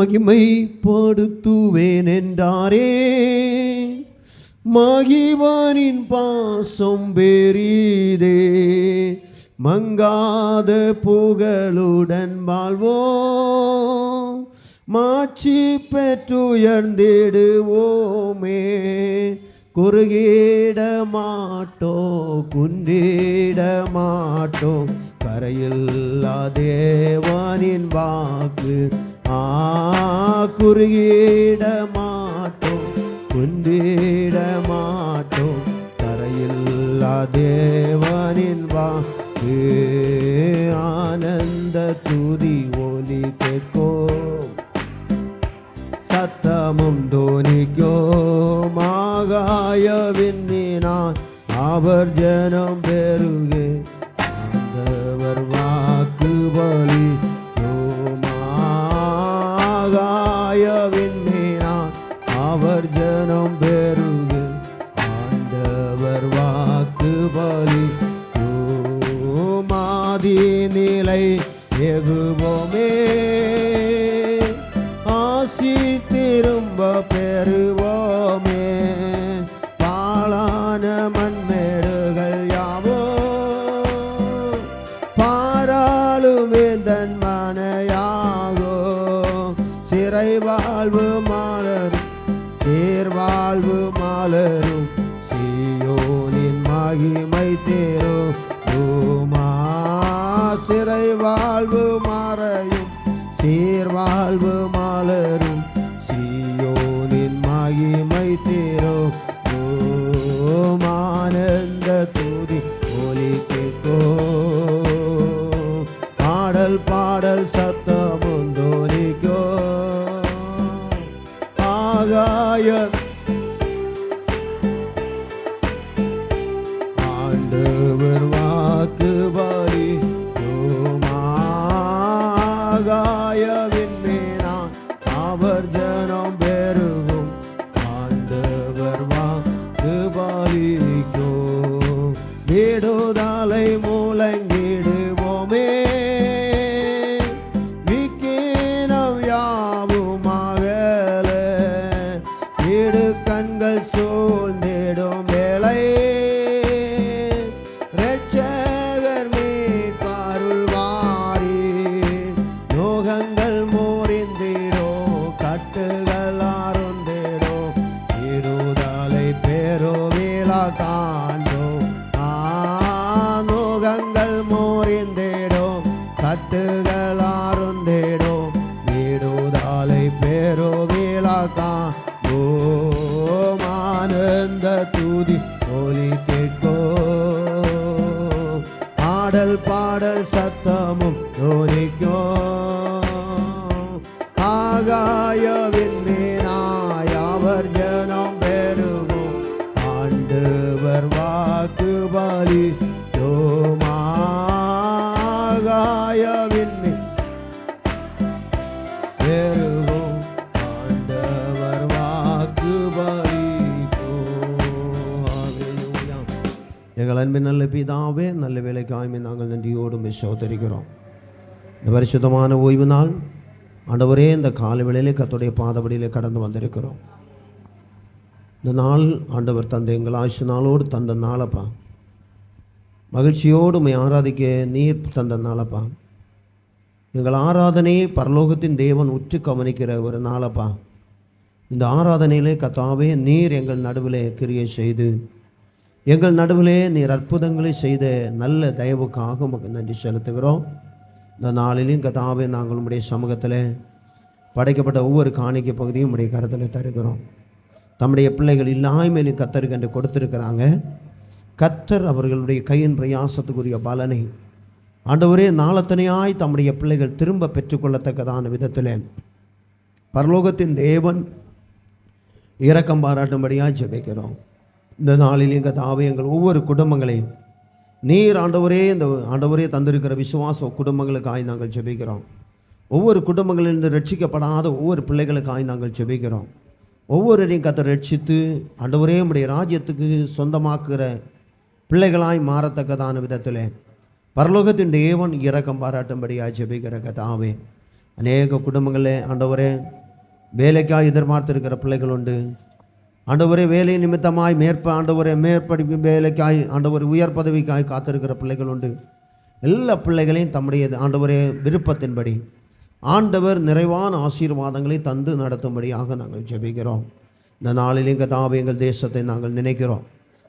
மகிமைப்படுத்துவேன் என்றாரே, மகிவானின் பாசம் பெரிதே. மங்காத புகழுடன் வாழ்வோம், மாட்சி பெற்றுயர்ந்திடுவோமே. குறுகிட மாட்டோம், குன்றிட மாட்டோம், கரையில்லா தேவனின் வாக்கு. குறுகிட மாட்டோம், குன்றிட மாட்டோம், கரையில்லா தேவனின் வாக்கு. ஆனந்த துதி ஒலி கேட்கும், சத்தமும் தோனிக்கும். ஆகாயவின் மீனான் அவர் ஜனம் பெருகே, ஆண்டவர் வாக்கு பலி. ஆகாயவின் மீனான் அவர் ஜனம் பெருகே, ஆண்டவர் வாக்கு பலி. மாதி நிலை எகுவோமே, ஆசி திரும்ப பெறுவோமே. பாழான மண்மேடுகள் யாவோ பாராளுமே தன் மனையாகோ. சிறை வாழ்வு மாலரும் சீர்வாழ்வு மாலரும், சீயோனின் மகிமை தேரும். சிறை வாழ்வு மாறையும் சீர்வாழ்வு மாலரும், சீயோனின் மகிமை தேரும். ஆனந்த துதி ஒலி கேட்கும், பாடல் பாடல் சத்தமும் தோனிக்கும். ஆகாயம் ஆண்டவர் வாக்கு பலி. ஆகாயவின் மீனான் அவர் ஜனம் பெருகும், ஆண்டவர் வாக்கு பலிக்கும். விடுதலை முழங்கிடுவோமே, விக்கினம் யாவும் அகல. இடு கண்கள் சூழ்ந்திடும் வேளை, இரட்சகர் மீட்பருள் வாரி. நோகங்கள் முறிந்திடோ, கட்டுகள் அருந்திடோ, விடுதலை பெறோ விழா காண்டோ. நோகங்கள் முறிந்திடோ, கட்டுகள் அருந்திடோ, விடுதலை பெறோ விழா காண்டோ. ஆனந்த துதி ஒலி கேட்கோ, பாடல் பாடல் சத்தமும் தோனிக்கும். ஆகாயவின் மீனாய் அவர் ஜனம் பெருகும், ஆண்டவர் வாக்கு பலி. ஆகாயவின் பெருகும், ஆண்டவர் வாக்கு பலி. எங்கள் அன்பின் நல்ல பிதாவே, நல்ல வேலைக்காய்மை நாங்கள் நன்றியோடு சோதரிக்கிறோம். இந்த பரிசுத்தமான ஓய்வு நாள் ஆண்டவரே, இந்த கால வேளையிலே கர்த்தருடைய பாதபடியிலே கடந்து வந்திருக்கிறோம். இந்த நாள் ஆண்டவர் தந்த எங்கள் ஆயுசு நாளோடு தந்த நாளப்பா, மகிழ்ச்சியோடு உம்மை ஆராதிக்க நீர் தந்த நாளப்பா. எங்கள் ஆராதனையை பரலோகத்தின் தேவன் உற்று கவனிக்கிற ஒரு நாளப்பா. இந்த ஆராதனையிலே கர்த்தாவே நீர் எங்கள் நடுவிலே கிரியை செய்து, எங்கள் நடுவிலே நீர் அற்புதங்களை செய்த நல்ல தயவுக்காக உமக்கு நன்றி செலுத்துகிறோம். இந்த நாளிலையும் கர்த்தாவே நாங்கள் உம்முடைய சமூகத்தில் படைக்கப்பட்ட ஒவ்வொரு காணிக்கை பகுதியும் உம்முடைய கருத்தில் தருகிறோம். தம்முடைய பிள்ளைகள் இல்லாமையிலும் கர்த்தருக்கு என்று கொடுத்துருக்கிறாங்க. கர்த்தர் அவர்களுடைய கையின் பிரயாசத்துக்குரிய பலனை ஆண்டவரே நாளத்தனையாய் தம்முடைய பிள்ளைகள் திரும்ப பெற்றுக்கொள்ளத்தக்கதான விதத்தில் பரலோகத்தின் தேவன் இரக்கம் பாராட்டும்படியாக ஜெபிக்கிறோம். இந்த நாளில் எங்கள் தாவே எங்கள் ஒவ்வொரு குடும்பங்களையும் நீர் ஆண்டவரே தந்திருக்கிற விசுவாச குடும்பங்களுக்காய் நாங்கள் ஜெபிக்கிறோம். ஒவ்வொரு குடும்பங்களிலிருந்து ரட்சிக்கப்படாத ஒவ்வொரு பிள்ளைகளுக்காய் நாங்கள் ஜெபிக்கிறோம். ஒவ்வொருவரையும் கர்த்தர் ரட்சித்து ஆண்டவரே உம்முடைய ராஜ்யத்துக்கு சொந்தமாக்குகிற பிள்ளைகளாய் மாறத்தக்கதான விதத்தில் பரலோகத்தின் தேவன் இரக்கம் பாராட்டும்படியாக ஜெபிக்கிற கர்த்தாவே, அநேக குடும்பங்களில் ஆண்டவரே வேலைக்காக எதிர்பார்த்திருக்கிற பிள்ளைகள் உண்டு. ஆண்டவரே வேலை நிமித்தமாய் ஆண்டவரே மேற்படிப்பு வேலைக்காய் ஆண்டவர் உயர் பதவிக்காய் காத்திருக்கிற பிள்ளைகள் உண்டு. எல்லா பிள்ளைகளையும் தம்முடைய ஆண்டவரே விருப்பத்தின்படி ஆண்டவர் நிறைவான ஆசீர்வாதங்களை தந்து நடத்தும்படியாக நாங்கள் ஜெபிக்கிறோம். இந்த நாளில் கர்த்தாவே எங்கள் தேசத்தை நாங்கள் நினைக்கிறோம்.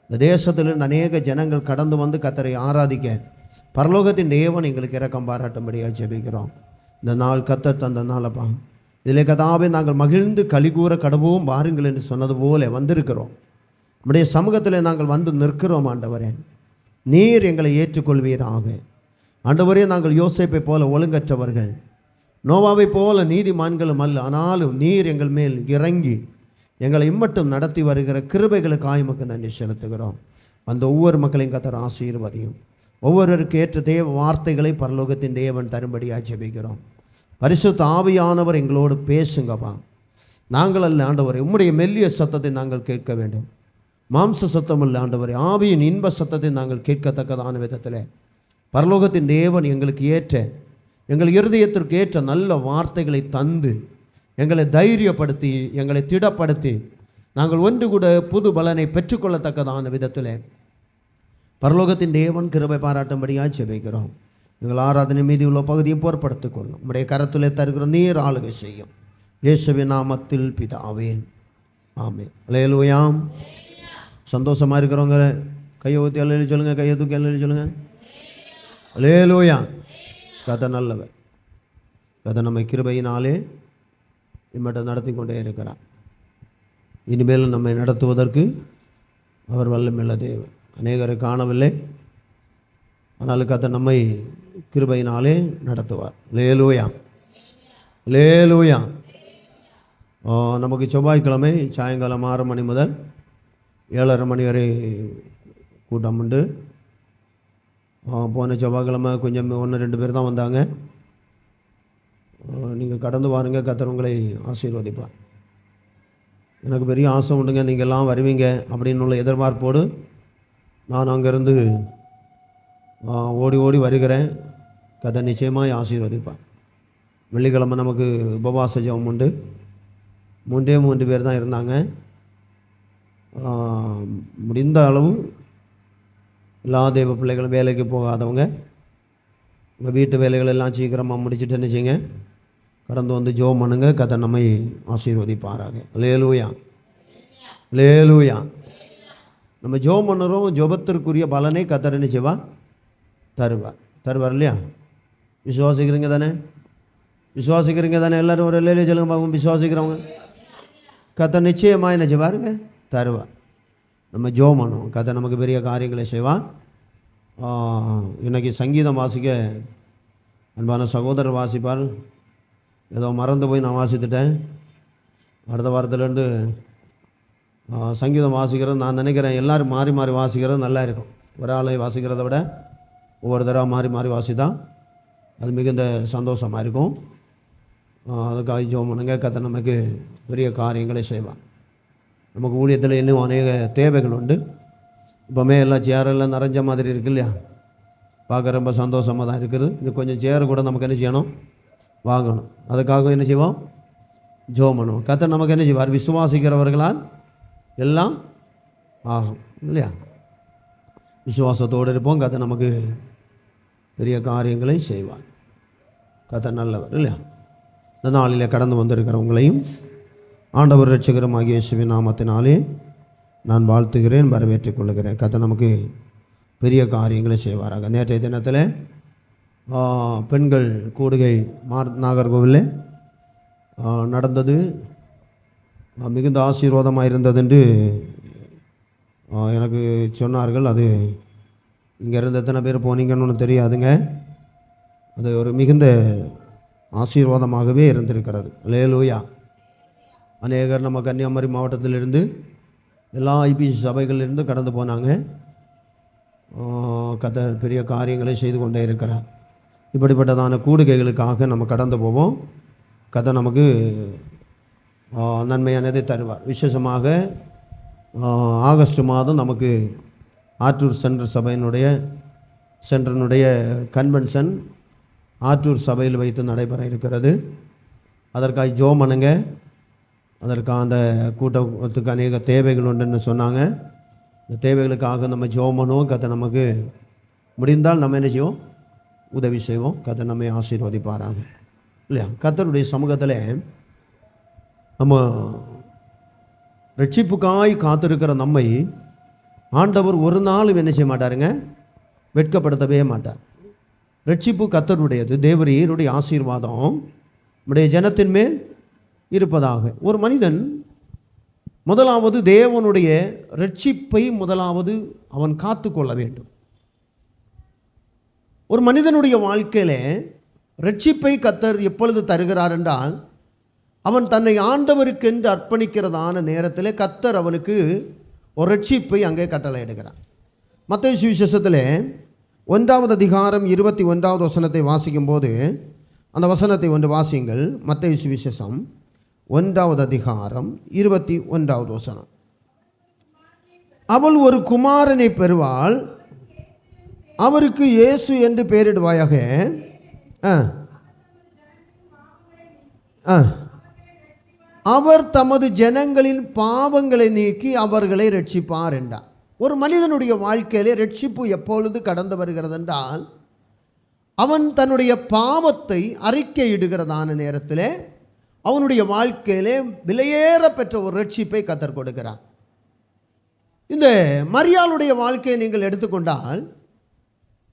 இந்த தேசத்திலிருந்து அநேக ஜனங்கள் கடந்து வந்து கர்த்தரை ஆராதிக்க பரலோகத்தின் தேவன் எங்களுக்கு இரக்கம் பாராட்டும்படியாக ஜெபிக்கிறோம். இந்த நாள் கர்த்தர் தந்த நாளப்பா, இதில் கர்த்தாவே நாங்கள் மகிழ்ந்து கலிகூற கடவோம் வாருங்கள் என்று சொன்னது போல வந்திருக்கிறோம். நம்முடைய சமூகத்தில் நாங்கள் வந்து நிற்கிறோம். ஆண்டவரே நீர் எங்களை ஏற்றுக்கொள்வீராக. ஆண்டவரே நாங்கள் யோசேப்பை போல ஒழுங்கற்றவர்கள், நோவாவை போல நீதிமான்களும் அல்ல. ஆனாலும் நீர் எங்கள் மேல் இறங்கி எங்களை இம்மட்டும் நடத்தி வருகிற கிருபைகளுக்காய் உமக்கு நன்றி செலுத்துகிறோம். அந்த ஒவ்வொரு மக்களையும் கர்த்தர் ஆசீர்வதியும். ஒவ்வொருவருக்கு ஏற்ற தேவ வார்த்தைகளை பரலோகத்தின் தேவன் தரும்படியாக ஜெபிக்கிறோம். பரிசுத்த ஆவியானவர் எங்களோடு பேசுங்கப்பா. நாங்கள் அல்ல ஆண்டவரே, உம்முடைய மெல்லிய சத்தத்தை நாங்கள் கேட்க வேண்டும். மாம்ச சத்தம் இல்லை ஆண்டவரே, ஆவியின் இன்ப சத்தத்தை நாங்கள் கேட்கத்தக்கதான விதத்தில் பரலோகத்தின் தேவன் எங்களுக்கு ஏற்ற, எங்கள் இருதயத்திற்கு ஏற்ற நல்ல வார்த்தைகளை தந்து எங்களை தைரியப்படுத்தி எங்களை திடப்படுத்தி நாங்கள் ஒன்று கூட புது பலனை பெற்றுக்கொள்ளத்தக்கதான விதத்தில் பரலோகத்தின் தேவன் கிருபை பாராட்டும்படியாக ஜெபிக்கிறோம். எங்கள் ஆராதனை மீதி உள்ள பகுதியை பொறுப்படுத்திக் கொள்ளும். நம்முடைய கரத்திலே தருகிற நீர் ஆளுகை செய்யும். இயேசுவின் நாமத்தில் பிதாவே, ஆமென். அல்லேலூயா. சந்தோஷமாக இருக்கிறவங்க கையை ஊற்றி அல்லேலூயா சொல்லுங்கள். கையை தூக்கி அல்லேலூயா சொல்லுங்கள். அல்லேலூயா. கதை நல்லவர். கதை நம்மை கிருபையினாலே இம்மட்டம் நடத்தி கொண்டே இருக்கிறார். இனிமேலும் நம்மை நடத்துவதற்கு அவர் வல்லமையுள்ள தேவன். அநேகரை காணவில்லை, ஆனால் கதை நம்மை கிருபையினாலே நடத்துவார். அல்லேலூயா. அல்லேலூயா. நமக்கு செவ்வாய்க்கிழமை சாயங்காலம் 6 மணி முதல் 7:30 மணி வரை கூட்டம் உண்டு. போன செவ்வாய்க்கிழமை கொஞ்சம் 1-2 பேர் தான் வந்தாங்க. நீங்கள் கடந்து வாருங்க, கர்த்தர் உங்களை ஆசீர்வதிப்பார். எனக்கு பெரிய ஆசை உண்டுங்க, நீங்கள் எல்லாம் வருவீங்க அப்படின்னு உள்ள எதிர்பார்ப்போடு நான் அங்கேருந்து ஓடி ஓடி வருகிறேன். கர்த்தர் நிச்சயமாக ஆசீர்வதிப்பார். வெள்ளிக்கிழமை நமக்கு உபவாச ஜெபம் உண்டு. 3 பேர் தான் இருந்தாங்க. முடிந்த அளவு எல்லா தெய்வ பிள்ளைகளும் வேலைக்கு போகாதவங்க உங்கள் வீட்டு வேலைகள் எல்லாம் சீக்கிரமாக முடிச்சுட்டு நினச்சிங்க கடந்து வந்து ஜெபம் பண்ணுங்க. கர்த்தர் நம்மை ஆசீர்வதிப்பாராக. அல்லேலூயா. அல்லேலூயா. நம்ம ஜெபம் பண்ணுறோம், ஜெபத்திற்குரிய பலனை கர்த்தர் என்ன செய்வா? தருவார் இல்லையா? விசுவாசிக்கிறீங்க தானே? விசுவாசிக்கிறீங்க தானே? எல்லோரும் ஒரு இல்லையே சொல்லுங்க பாவம். விசுவாசிக்கிறவங்க கர்த்தர் நிச்சயமாக என்ன செய்வாருங்க? தருவார். நம்ம ஜெபம் பண்ணுவோம், கர்த்தர் நமக்கு பெரிய காரியங்களை செய்வான். இன்றைக்கி சங்கீதம் வாசிக்க அன்பான சகோதரர் வாசிப்பார். ஏதோ மறந்து போய் நான் வாசித்துட்டேன். அடுத்த வாரத்துலேருந்து சங்கீதம் வாசிக்கிறது நான் நினைக்கிறேன் எல்லோரும் மாறி மாறி வாசிக்கிறது நல்லா இருக்கும். ஒரு ஆளை வாசிக்கிறத விட ஒவ்வொரு தடவை மாறி மாறி வாசித்தா அது மிகுந்த சந்தோஷமாக இருக்கும். அதுக்காக ஜெபம் பண்ணுங்க, கர்த்தர் நமக்கு பெரிய காரியங்களை செய்வான். நமக்கு ஊழியத்தில் இன்னும் அநேக தேவைகள் உண்டு. இப்போமே எல்லாம் சேரெல்லாம் நிறைஞ்ச மாதிரி இருக்கு இல்லையா? பார்க்க ரொம்ப சந்தோஷமாக தான் இருக்குது. இன்னும் கொஞ்சம் சேர் கூட நமக்கு என்ன செய்யணும்? வாங்கணும். அதுக்காக என்ன செய்வோம்? ஜெபம் பண்ணுவோம். கர்த்தர் நமக்கு என்ன செய்வார்? விசுவாசிக்கிறவர்களால் எல்லாம் ஆகும் இல்லையா? விசுவாசத்தோடு இருப்போம், கர்த்தர் நமக்கு பெரிய காரியங்களை செய்வார். கர்த்தர் நல்லவர் இல்லையா? இந்த நாளில் கடந்து வந்திருக்கிறவங்களையும் ஆண்டவர் இரட்சகருமாகிய இயேசுவின் நாமத்தினாலே நான் வாழ்த்துகிறேன், வரவேற்றுக் கொள்கிறேன். கர்த்தர் நமக்கு பெரிய காரியங்களை செய்வாராக. நேற்றைய தினத்தில் பெண்கள் கூடுகை நாகர்கோவிலில் நடந்தது. மிகுந்த ஆசீர்வாதமாக இருந்தது என்று எனக்கு சொன்னார்கள். அது இங்கே இருந்து எத்தனை பேர் போனீங்கன்னு ஒன்று தெரியாதுங்க. அது ஒரு மிகுந்த ஆசீர்வாதமாகவே இருந்திருக்கிறது. அல்லேலூயா. அநேகர் நம்ம கன்னியாகுமரி மாவட்டத்திலிருந்து எல்லா ஐபிசி சபைகளிலிருந்து கடந்து போனாங்க. கர்த்தர் பெரிய காரியங்களை செய்து கொண்டே இருக்கிறார். இப்படிப்பட்டதான கூடுகைகளுக்காக நம்ம கடந்து போவோம். கர்த்தர் நமக்கு நன்மையானதை தருவார். விசேஷமாக ஆகஸ்ட் மாதம் நமக்கு ஆற்றூர் சென்ட்ரல் சபையினுடைய கன்வென்ஷன் ஆற்றூர் சபையில் வைத்து நடைபெற இருக்கிறது. அதற்காக ஜெபம் பண்ணுங்க. அதற்காக அந்த கூட்டத்துக்கு அநேக தேவைகள் உண்டுன்னு சொன்னாங்க. இந்த தேவைகளுக்காக நம்ம ஜெபம் பண்ணுவோம். கர்த்தர் நமக்கு முடிந்தால் நம்ம என்ன செய்வோம்? உதவி செய்வோம். கர்த்தர் நம்மை ஆசீர்வதிப்பாராங்க இல்லையா? கர்த்தருடைய சமூகத்தில் நம்ம ரட்சிப்புக்காய் காத்திருக்கிற நம்மை ஆண்டவர் ஒரு நாளும் என்ன செய்ய மாட்டாருங்க? வெட்கப்படுத்தவே மாட்டார். ரட்சிப்பு கர்த்தருடையது. தேவரீருடைய ஆசீர்வாதம் நம்முடைய ஜனத்தின் மேல் இருப்பதாக. ஒரு மனிதன் முதலாவது தேவனுடைய ரட்சிப்பை முதலாவது அவன் காத்து கொள்ள வேண்டும். ஒரு மனிதனுடைய வாழ்க்கையில் ரட்சிப்பை கர்த்தர் எப்பொழுது தருகிறார் என்றால், அவன் தன்னை ஆண்டவருக்கென்று அர்ப்பணிக்கிறதான நேரத்தில் கர்த்தர் அவனுக்கு ஒரு ரட்சிப்பை அங்கே கட்டளையிடுகிறார். மத்தேயு சுவிசேஷத்தில் 1வது அதிகாரம் 21வது வசனத்தை வாசிக்கும்போது, அந்த வசனத்தை ஒன்று வாசியுங்கள். மத்தேயு சுவிசேஷம் 1வது அதிகாரம் 21வது வசனம். அவள் ஒரு குமாரனை பெறுவாள், அவருக்கு இயேசு என்று பெயரிடுவாயாக. அவர் தமது ஜனங்களின் பாவங்களை நீக்கி அவர்களை ரட்சிப்பார் என்றார். ஒரு மனிதனுடைய வாழ்க்கையிலே ரட்சிப்பு எப்பொழுது கடந்து வருகிறது என்றால், அவன் தன்னுடைய பாவத்தை அறிக்கையிடுகிறதான நேரத்தில் அவனுடைய வாழ்க்கையிலே விலையேற பெற்ற ஒரு ரட்சிப்பை கர்த்தர் கொடுக்கிறார். இந்த மரியாளுடைய வாழ்க்கையை நீங்கள் எடுத்துக்கொண்டால்,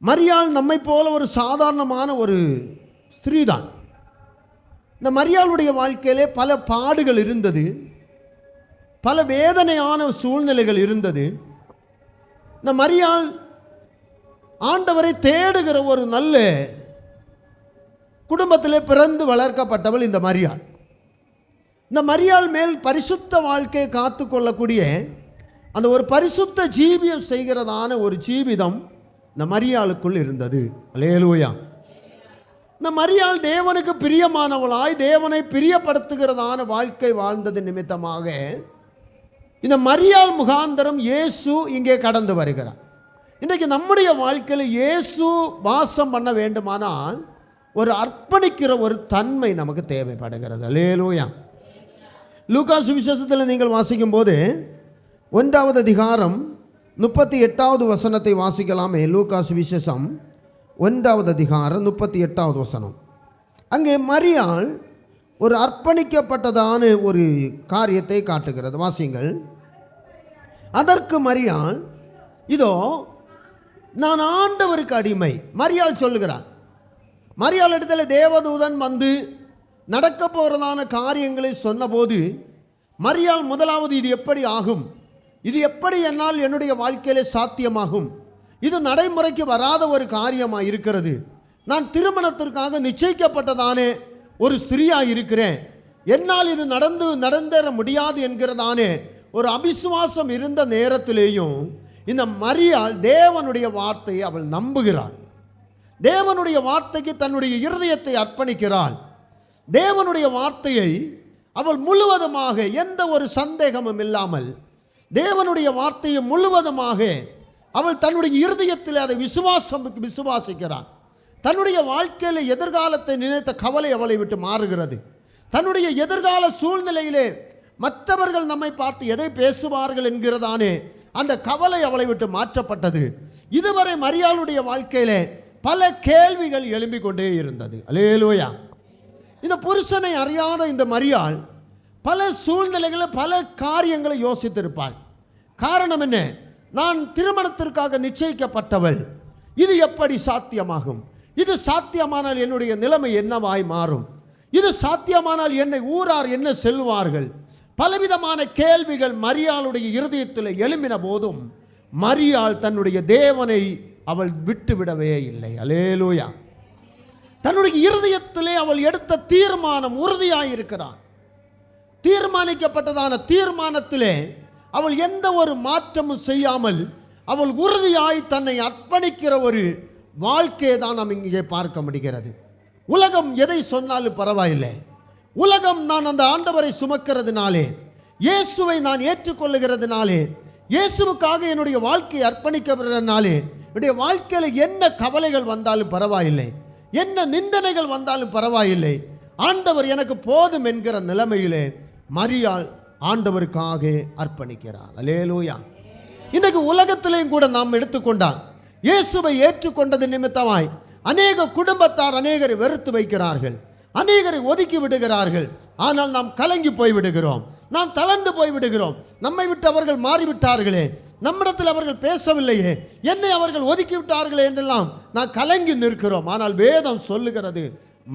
மரியாள் நம்மை போல ஒரு சாதாரணமான ஒரு ஸ்திரீ தான். இந்த மரியாளுடைய வாழ்க்கையிலே பல பாடுகள் இருந்தது, பல வேதனையான சூழ்நிலைகள் இருந்தது. இந்த மரியாள் ஆண்டவரை தேடுகிற ஒரு நல்ல குடும்பத்திலே பிறந்து வளர்க்கப்பட்டவள் இந்த மரியாள். இந்த மரியாள் மேல் பரிசுத்த வாழ்க்கையை காத்து கொள்ளக்கூடிய அந்த ஒரு பரிசுத்த ஜீவியம் செய்கிறதான ஒரு ஜீவிதம் இந்த மரியாளுக்குள் இருந்தது. அல்லேலூயா. இந்த மரியாள் தேவனுக்கு பிரியமானவளாய் தேவனை பிரியப்படுத்துகிறதான வாழ்க்கை வாழ்ந்தது நிமித்தமாக இந்த மரியாள் முகாந்தரம் இயேசு இங்கே கடந்து வருகிறார். இன்றைக்கு நம்முடைய வாழ்க்கையில் இயேசு வாசம் பண்ண வேண்டுமானால் ஒரு அர்ப்பணிக்கிற ஒரு தன்மை நமக்கு தேவைப்படுகிறது. அல்லேலூயா. லூக்கா சுவிசேஷத்தில் நீங்கள் வாசிக்கும் போது 1வது அதிகாரம் 38வது வசனத்தை வாசிக்கலாமே. லூக்கா சுவிசேஷம் 1வது அதிகாரம் 38வது வசனம். அங்கே மரியாள் ஒரு அர்ப்பணிக்கப்பட்டதான ஒரு காரியத்தை காட்டுகிறது. வாசிங்கள். அதற்கு மரியாள், இதோ நான் ஆண்டவருக்கு அடிமை. மரியாள் சொல்லுகிறார். மரியாள் இடத்துல தேவதூதன் வந்து நடக்க போகிறதான காரியங்களை சொன்னபோது மரியாள் முதலாவது இது எப்படி ஆகும், இது எப்படி என்னால் என்னுடைய வாழ்க்கையிலே சாத்தியமாகும், இது நடைமுறைக்கு வராத ஒரு காரியமாக இருக்கிறது, நான் திருமணத்திற்காக நிச்சயிக்கப்பட்டதானே ஒரு ஸ்திரீயாக இருக்கிறேன், என்னால் இது நடந்தேற முடியாது என்கிறதானே ஒரு அவிசுவாசம் இருந்த நேரத்திலேயும் இந்த மரியாள் தேவனுடைய வார்த்தையை அவள் நம்புகிறாள். தேவனுடைய வார்த்தைக்கு தன்னுடைய இருதயத்தை அர்ப்பணிக்கிறாள். தேவனுடைய வார்த்தையை அவள் முழுவதுமாக எந்த ஒரு சந்தேகமும் இல்லாமல் தேவனுடைய வார்த்தையை முழுவதுமாக அவள் தன்னுடைய இருதயத்தில் அதை விசுவாசிக்கிறாள். தன்னுடைய வாழ்க்கையில் எதிர்காலத்தை நினைத்த கவலை அவளை விட்டு மாறுகிறது. தன்னுடைய எதிர்கால சூழ்நிலையிலே மற்றவர்கள் நம்மை பார்த்து எதை பேசுவார்கள் என்கிறதானே அந்த கவலை அவளை விட்டு மாற்றப்பட்டது. இதுவரை மரியாளுடைய வாழ்க்கையிலே பல கேள்விகள் எழும்பிக் கொண்டே இருந்தது. அல்லேலூயா. இந்த புருஷனை அறியாத இந்த மரியாள் பல சூழ்நிலைகளில் பல காரியங்களை யோசித்திருப்பாள். காரணம் என்ன? நான் திருமணத்திற்காக நிச்சயிக்கப்பட்டவள், இது எப்படி சாத்தியமாகும், இது சாத்தியமானால் என்னுடைய நிலைமை என்னவாய் மாறும், இது சாத்தியமானால் என்னை ஊரார் என்ன செல்வார்கள், பலவிதமான கேள்விகள் மரியாளுடைய இருதயத்தில் எழும்பின போதும் மரியாள் தன்னுடைய தேவனை அவள் விட்டுவிடவே இல்லை. அல்லேலூயா. தன்னுடைய இருதயத்திலே அவள் எடுத்த தீர்மானம் உறுதியாயிருக்கிறாள். தீர்மானிக்கப்பட்டதான தீர்மானத்திலே அவள் எந்த ஒரு மாற்றமும் செய்யாமல் அவள் உறுதியாய் தன்னை அர்ப்பணிக்கிற ஒரு வாழ்க்கையை தான் நாம் இங்கே பார்க்க முடிகிறது. உலகம் எதை சொன்னாலும் பரவாயில்லை, உலகம் நான் அந்த ஆண்டவரை சுமக்கிறதுனாலே, இயேசுவை நான் ஏற்றுக்கொள்ளுகிறதுனாலே, இயேசுவுக்காக என்னுடைய வாழ்க்கையை அர்ப்பணிக்கிறதுனாலே என்னுடைய வாழ்க்கையில் என்ன கவலைகள் வந்தாலும் பரவாயில்லை, என்ன நிந்தனைகள் வந்தாலும் பரவாயில்லை, ஆண்டவர் எனக்கு போதும் என்கிற நிலைமையிலே மரியாள் ஆண்டவருக்காக அர்ப்பணிக்கிறார். அல்லேலூயா. இன்னைக்கு உலகத்திலேயும் கூட நாம் எடுத்துக்கொண்டால் இயேசுவை ஏற்றுக்கொண்டது நிமித்தமாய் அநேக குடும்பத்தார் அநேகரை வெறுத்து வைக்கிறார்கள், அநேகரை ஒதுக்கி விடுகிறார்கள். ஆனால் நாம் கலங்கி போய் விடுகிறோம், நாம் தளர்ந்து போய் விடுகிறோம். நம்மை விட்டு அவர்கள் மாறிவிட்டார்களே, நம்மிடத்தில் அவர்கள் பேசவில்லையே, என்னை அவர்கள் ஒதுக்கி விட்டார்களே என்றெல்லாம் நான் கலங்கி நிற்கிறோம். ஆனால் வேதம் சொல்லுகிறது,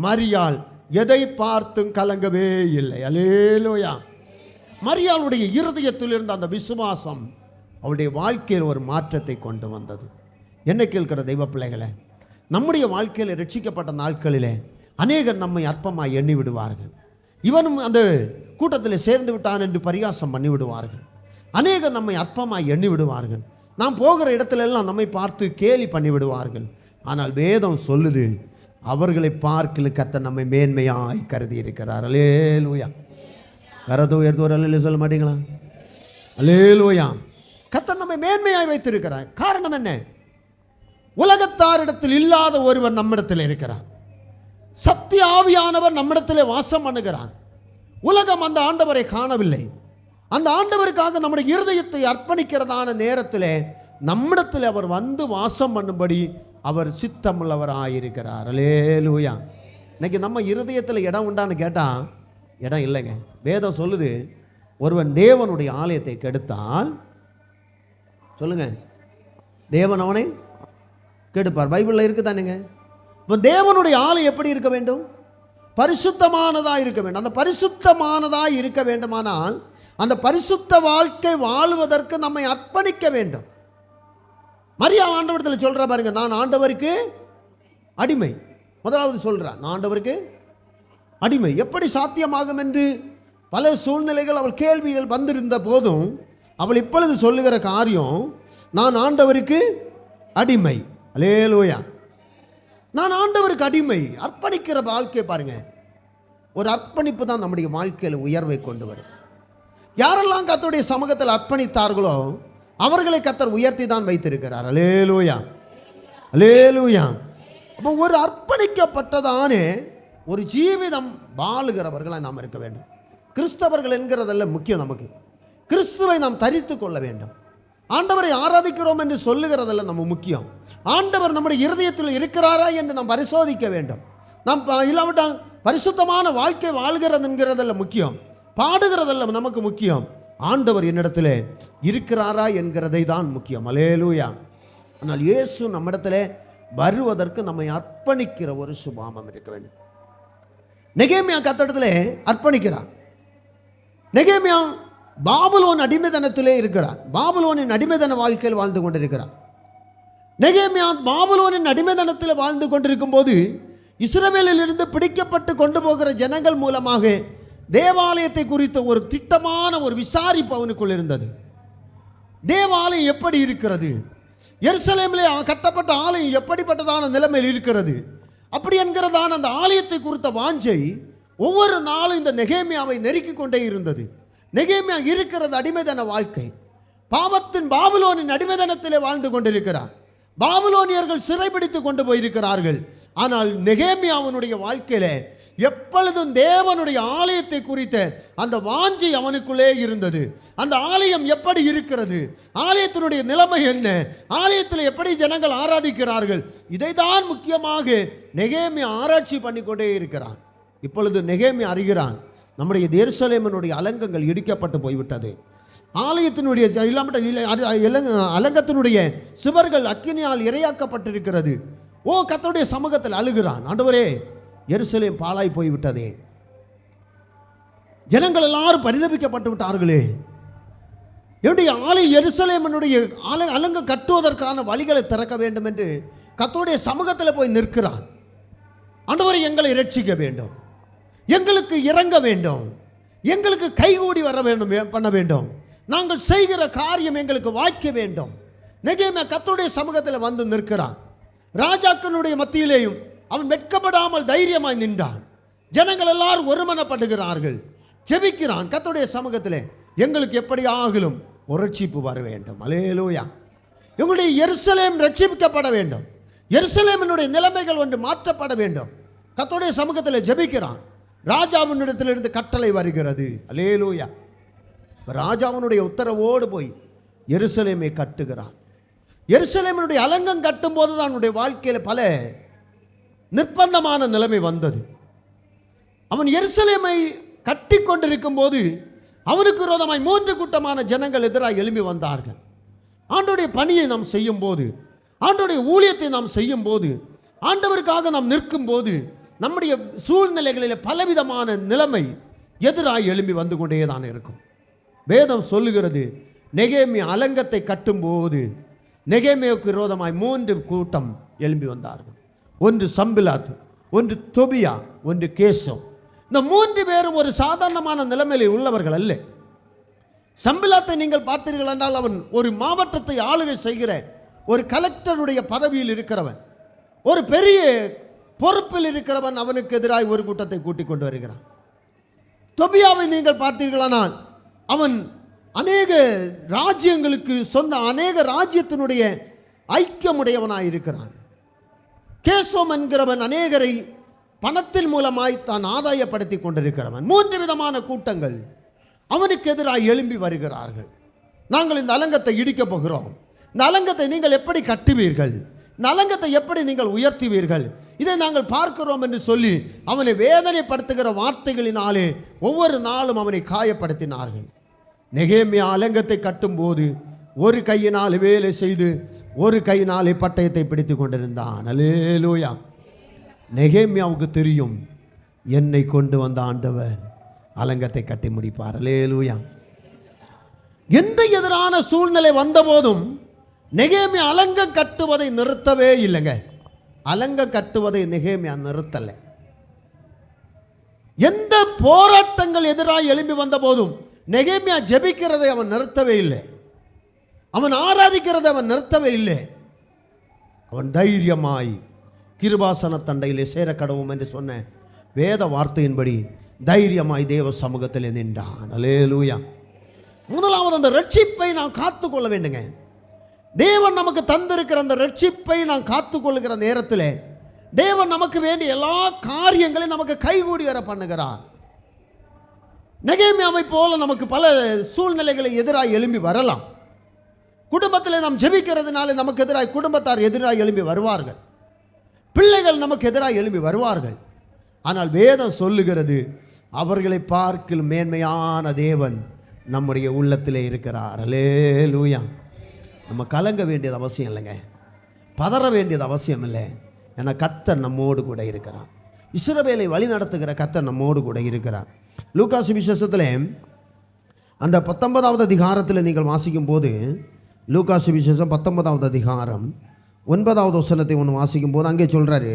மரியாள் எதை பார்த்தும் கலங்கவே இல்லை. அல்லேலூயா. மரியாளுடைய இருதயத்தில் இருந்த அந்த விசுவாசம் அவளுடைய வாழ்க்கையில் ஒரு மாற்றத்தை கொண்டு வந்தது. என்ன கேட்கிற தெய்வ பிள்ளைகளை, நம்முடைய வாழ்க்கையில் ரட்சிக்கப்பட்ட நாட்களிலே அநேகர் நம்மை அற்பமாய் எண்ணி விடுவார்கள். இவனும் அந்த கூட்டத்தில் சேர்ந்து விட்டான் என்று பரிகாசம் பண்ணி விடுவார்கள். அநேகர் நம்மை அற்பமாய் எண்ணி விடுவார்கள். நாம் போகிற இடத்துல எல்லாம் நம்மை பார்த்து கேலி பண்ணி விடுவார்கள். ஆனால் வேதம் சொல்லுது, அவர்களை பார்க்கல கர்த்தர் நம்மை மேன்மையாய் கருதி இருக்கிறார். அல்லேலூயா. கரதோ எடுத்து அல்லேலூயா சொல்ல மாட்டீங்களா? அல்லேலூயா. கர்த்தர் நம்மை மேன்மையாய் வைத்திருக்கிறார். காரணம் என்ன? உலகத்தாரிடத்தில் இல்லாத ஒருவர் நம்மிடத்தில் இருக்கிறார். சத்திய ஆவியானவர் நம்மிடத்திலே வாசம் பண்ணுகிறார். உலகம் அந்த ஆண்டவரை காணவில்லை. அந்த ஆண்டவருக்காக நம்முடைய இருதயத்தை அர்ப்பணிக்கிறதான நேரத்தில் நம்மிடத்தில் அவர் வந்து வாசம் பண்ணும்படி அவர் சித்தமுள்ளவராயிருக்கிறார். அல்லேலூயா. இன்னைக்கு நம்ம இருதயத்தில் இடம் உண்டான்னு கேட்டால் இடம் இல்லைங்க. வேதம் சொல்லுது, ஒருவன் தேவனுடைய ஆலயத்தை கெடுத்தால், சொல்லுங்க, தேவன் அவனை கெடுப்பார். பைபிளில் இருக்குதானுங்க. இப்போ தேவனுடைய ஆலயம் எப்படி இருக்க வேண்டும்? பரிசுத்தமானதாக இருக்க வேண்டும். அந்த பரிசுத்தமானதாக இருக்க வேண்டுமானால் அந்த பரிசுத்த வாழ்க்கை வாழுவதற்கு நம்மை அர்ப்பணிக்க வேண்டும். மரியாள் ஆண்டவரத்தில் சொல்ற பாருங்க, நான் ஆண்டவருக்கு அடிமை. முதலாவது சொல்றார், நான் ஆண்டவருக்கு அடிமை. எப்படி சாத்தியமாகும் என்று பல சூழ்நிலைகள் அவள் கேள்விகள் வந்திருந்த போதும் அவள் இப்பொழுது சொல்லுகிற காரியம், நான் ஆண்டவருக்கு அடிமை. அல்லேலூயா. நான் ஆண்டவருக்கு அடிமை. அர்ப்பணிக்கிற வாழ்க்கை பாருங்க, ஒரு அர்ப்பணிப்பு தான் நம்முடைய வாழ்க்கையில் உயர்வை கொண்டு வரும். யாரெல்லாம் கர்த்தருடைய சமூகத்தில் அர்ப்பணித்தார்களோ அவர்களை கர்த்தர் உயர்த்தி தான் வைத்திருக்கிறார். அல்லேலூயா. அல்லேலூயா. அப்போ ஒரு அர்ப்பணிக்கப்பட்டதானே ஒரு ஜீவிதம் வாழுகிறவர்களாக நாம் இருக்க வேண்டும். கிறிஸ்தவர்கள் என்கிறதல்ல முக்கியம். நமக்கு கிறிஸ்துவை நாம் தரித்து கொள்ள வேண்டும். ஆண்டவரை ஆராதிக்கிறோம் என்று சொல்லுகிறதல்ல நம்ம முக்கியம். ஆண்டவர் நம்முடைய இருதயத்தில் இருக்கிறாரா என்று நாம் பரிசோதிக்க வேண்டும். நாம் இல்லாவிட்டால் பரிசுத்தமான வாழ்க்கை வாழ்கிறது என்கிறதல்ல முக்கியம், பாடுகிறதல்ல நமக்கு முக்கியம். ஆண்டவர் என்னிடத்தில் இருக்கிறாரா என்கிறதை தான் முக்கியம். அல்லேலூயா. ஆனால் இயேசு நம்மிடத்தில் வருவதற்கு நம்மை அர்ப்பணிக்கிற ஒரு சுபாவம் இருக்க வேண்டும். நெகேமியா கர்த்தரிடத்தில் அர்ப்பணிக்கிறார். நெகேமியா பாபிலோன் அடிமைத்தனத்திலே இருக்கிறார். பாபிலோனின் அடிமைத்தன வாழ்க்கையில் வாழ்ந்து கொண்டிருக்கிறார். நெகேமியா பாபிலோனின் அடிமைத்தனத்தில் வாழ்ந்து கொண்டிருக்கும் போது இஸ்ரவேலில் இருந்து பிடிக்கப்பட்டு கொண்டு போகிற ஜனங்கள் மூலமாக தேவாலயத்தை குறித்த ஒரு திட்டமான ஒரு விசாரிப்பு அவனுக்குள் இருந்தது. தேவாலயம் எப்படி இருக்கிறது, எருசலேமிலே கட்டப்பட்ட ஆலயம் எப்படிப்பட்டதான நிலைமையில் இருக்கிறது, அப்படி என்கிறதான அந்த ஆலயத்தை குறித்த வாஞ்சை ஒவ்வொரு நாளும் இந்த நெகேமியாவை நெருக்கி கொண்டே இருந்தது. நெகேமியா இருக்கிறது அடிமைதன வாழ்க்கை. பாவத்தின் பாபிலோனின் அடிமைதனத்திலே வாழ்ந்து கொண்டிருக்கிறார். பாபிலோனியர்கள் சிறைபிடித்து கொண்டு போயிருக்கிறார்கள். ஆனால் நெகேமியாவினுடைய வாழ்க்கையில எப்பொழுதும் தேவனுடைய ஆலயத்தை குறித்த அந்த வாஞ்சை அவனுக்குள்ளே இருந்தது. அந்த ஆலயம் எப்படி இருக்கிறது, ஆலயத்தினுடைய நிலைமை என்ன, ஆலயத்தில் எப்படி ஜனங்கள் ஆராதிக்கிறார்கள், இதைதான் முக்கியமாக நெகேமியா ஆராய்ச்சி பண்ணிக்கொண்டே இருக்கிறான். இப்பொழுது நெகேமியா அறிகிறான், நம்முடைய எருசலேமினுடைய அலங்கங்கள் இடிக்கப்பட்டு போய்விட்டது. ஆலயத்தினுடைய அலங்கத்தினுடைய சுவர்கள் அக்கினியால் இரையாக்கப்பட்டிருக்கிறது. ஓ, கர்த்தருடைய சமூகத்தில் அழுகிறான், ஆண்டவரே, எருசலேம் பாழாய் போய்விட்டதே, ஜனங்கள் எல்லாரும் பரிதபிக்கப்பட்டு விட்டார்களே, என்னுடைய ஆலய எருசலேமினுடைய அலங்க கட்டுவதற்கான வழிகளை திறக்க வேண்டும் என்று கர்த்தருடைய சமூகத்தில் போய் நிற்கிறான். ஆண்டவரே, எங்களை இரட்சிக்க வேண்டும், எங்களுக்கு இறங்க வேண்டும், எங்களுக்கு கைகூடி வர வேண்டும், பண்ண வேண்டும், நாங்கள் செய்கிற காரியம் எங்களுக்கு வாய்க்க வேண்டும். நெகேமியா கர்த்தருடைய சமூகத்தில் வந்து நிற்கிறான். ராஜாக்களுடைய மத்தியிலேயும் அவன் வெட்கப்படாமல் தைரியமாய் நின்றான். ஜனங்கள் எல்லாரும் ஒருமனப்படுகிறார்கள், ஜெபிக்கிறான் கர்த்தருடைய சமூகத்திலே, எங்களுக்கு எப்படி ஆகிலும் ஒரு ரட்சிப்பு வர வேண்டும். அல்லேலூயா. எங்களுடைய எருசலேம் ரட்சிக்கப்பட வேண்டும், எருசலேமினுடைய நிலைமைகள் ஒன்று மாற்றப்பட வேண்டும். கர்த்தருடைய சமூகத்தில் ஜெபிக்கிறான். ராஜாவினிடத்திலிருந்து கட்டளை வருகிறது. அல்லேலூயா. ராஜாவினுடைய உத்தரவோடு போய் எருசலேமை கட்டுகிறான். எருசலேமினுடைய அலங்கம் கட்டும் போது தான் அவனுடைய வாழ்க்கையில் பல நிர்பந்தமான நிலைமை வந்தது. அவன் எருசலேமை கட்டி கொண்டிருக்கும் போது அவனுக்கு விரோதமாய் 3 கூட்டமான ஜனங்கள் எதிராக எழும்பி வந்தார்கள். ஆண்டவருடைய பணியை நாம் செய்யும் போது, ஆண்டவருடைய ஊழியத்தை நாம் செய்யும் போது, ஆண்டவருக்காக நாம் நிற்கும் போது நம்முடைய சூழ்நிலைகளில் பலவிதமான நிலைமை எதிராக எழும்பி வந்து கொண்டே தான் இருக்கும். வேதம் சொல்லுகிறது, நெகேமியா அலங்கத்தை கட்டும்போது நெகேமியாவுக்கு விரோதமாய் 3 கூட்டம் எழும்பி வந்தார்கள். ஒன்று சம்பிலாத், ஒன்று தொபியா, ஒன்று கேசம். இந்த 3 பேரும் ஒரு சாதாரணமான நிலைமையில் உள்ளவர்கள் அல்ல. சம்பிலாத்தை நீங்கள் பார்த்தீர்கள் என்றால் அவன் ஒரு மாவட்டத்தை ஆளுகை செய்கிற ஒரு கலெக்டருடைய பதவியில் இருக்கிறவன், ஒரு பெரிய பொறுப்பில் இருக்கிறவன். அவனுக்கு எதிராக ஒரு கூட்டத்தை கூட்டிக் கொண்டு வருகிறான். தொபியாவை நீங்கள் பார்த்தீர்களானால் அவன் அநேக ராஜ்யங்களுக்கு சொந்த அநேக ராஜ்யத்தினுடைய ஐக்கியமுடையவனாய் இருக்கிறான். கேசோம் என்கிறவன் அநேகரை பணத்தின் மூலமாய் தான் ஆதாயப்படுத்தி கொண்டிருக்கிறவன். 3 விதமான கூட்டங்கள் அவனுக்கு எதிராக எழும்பி வருகிறார்கள். நாங்கள் இந்த அலங்கத்தை இடிக்கப் போகிறோம், இந்த அலங்கத்தை நீங்கள் எப்படி கட்டுவீர்கள், இந்த அலங்கத்தை எப்படி நீங்கள் உயர்த்துவீர்கள், இதை நாங்கள் பார்க்கிறோம் என்று சொல்லி அவனை வேதனைப்படுத்துகிற வார்த்தைகளினாலே ஒவ்வொரு நாளும் அவனை காயப்படுத்தினார்கள். நெகேமியா அலங்கத்தை கட்டும்போது ஒரு கையினால் வேலை செய்து ஒரு கையினாலே பட்டயத்தை பிடித்து கொண்டிருந்தான். அல்லேலூயா. நெகேமியாவுக்கு தெரியும், என்னை கொண்டு வந்த ஆண்டவர் அலங்கத்தை கட்டி முடிப்பார். அல்லேலூயா. எந்த எதிரான சூழ்நிலை வந்தபோதும் நெகேமியா அலங்கம் கட்டுவதை நிறுத்தவே இல்லைங்க. அலங்கம் கட்டுவதை நெகேமியா நிறுத்தலை. எந்த போராட்டங்கள் எதிராக எழும்பி வந்த போதும் நெகேமியா ஜெபிக்கிறதை அவன் நிறுத்தவே இல்லை. அவன் ஆராதிக்கிறதை அவன் நிறுத்தவே இல்லை. அவன் தைரியமாய் கிருபாசன தண்டையிலே சேர கடவும் என்று சொன்ன வேத வார்த்தையின்படி தைரியமாய் தேவ சமூகத்தில் நின்றான். அல்லேலூயா. முதலாவது அந்த ரட்சிப்பை நாம் காத்துக்கொள்ள வேண்டுங்க. தேவன் நமக்கு தந்திருக்கிற அந்த ரட்சிப்பை நாம் காத்துக்கொள்ளுகிற நேரத்தில் தேவன் நமக்கு வேண்டிய எல்லா காரியங்களையும் நமக்கு கைகூடி வர பண்ணுகிறார். நெகேமியாவை போல நமக்கு பல சூழ்நிலைகளை எதிராக எழும்பி வரலாம். குடும்பத்தில் நாம் ஜெபிக்கிறதுனால நமக்கு எதிராக குடும்பத்தார் எதிராக எழும்பி வருவார்கள், பிள்ளைகள் நமக்கு எதிராக எழும்பி வருவார்கள். ஆனால் வேதம் சொல்லுகிறது, அவர்களை பார்க்கிலும் மேன்மையான தேவன் நம்முடைய உள்ளத்திலே இருக்கிறார். அல்லேலூயா. நம்ம கலங்க வேண்டியது அவசியம் இல்லைங்க, பதற வேண்டியது அவசியம் இல்லை. ஏன்னா கர்த்தர் நம்மோடு கூட இருக்கிறார். இஸ்ரவேலை வழி நடத்துகிற கர்த்தர் நம்மோடு கூட இருக்கிறார். லூக்கா சுவிசேஷத்தில் அந்த 19வது அதிகாரத்தில் நீங்கள் வாசிக்கும் போது, லூக்கா சுவிசேஷம் 19வது அதிகாரம் 9வது வசனத்தை ஒன்று வாசிக்கும் போது அங்கே சொல்கிறாரு,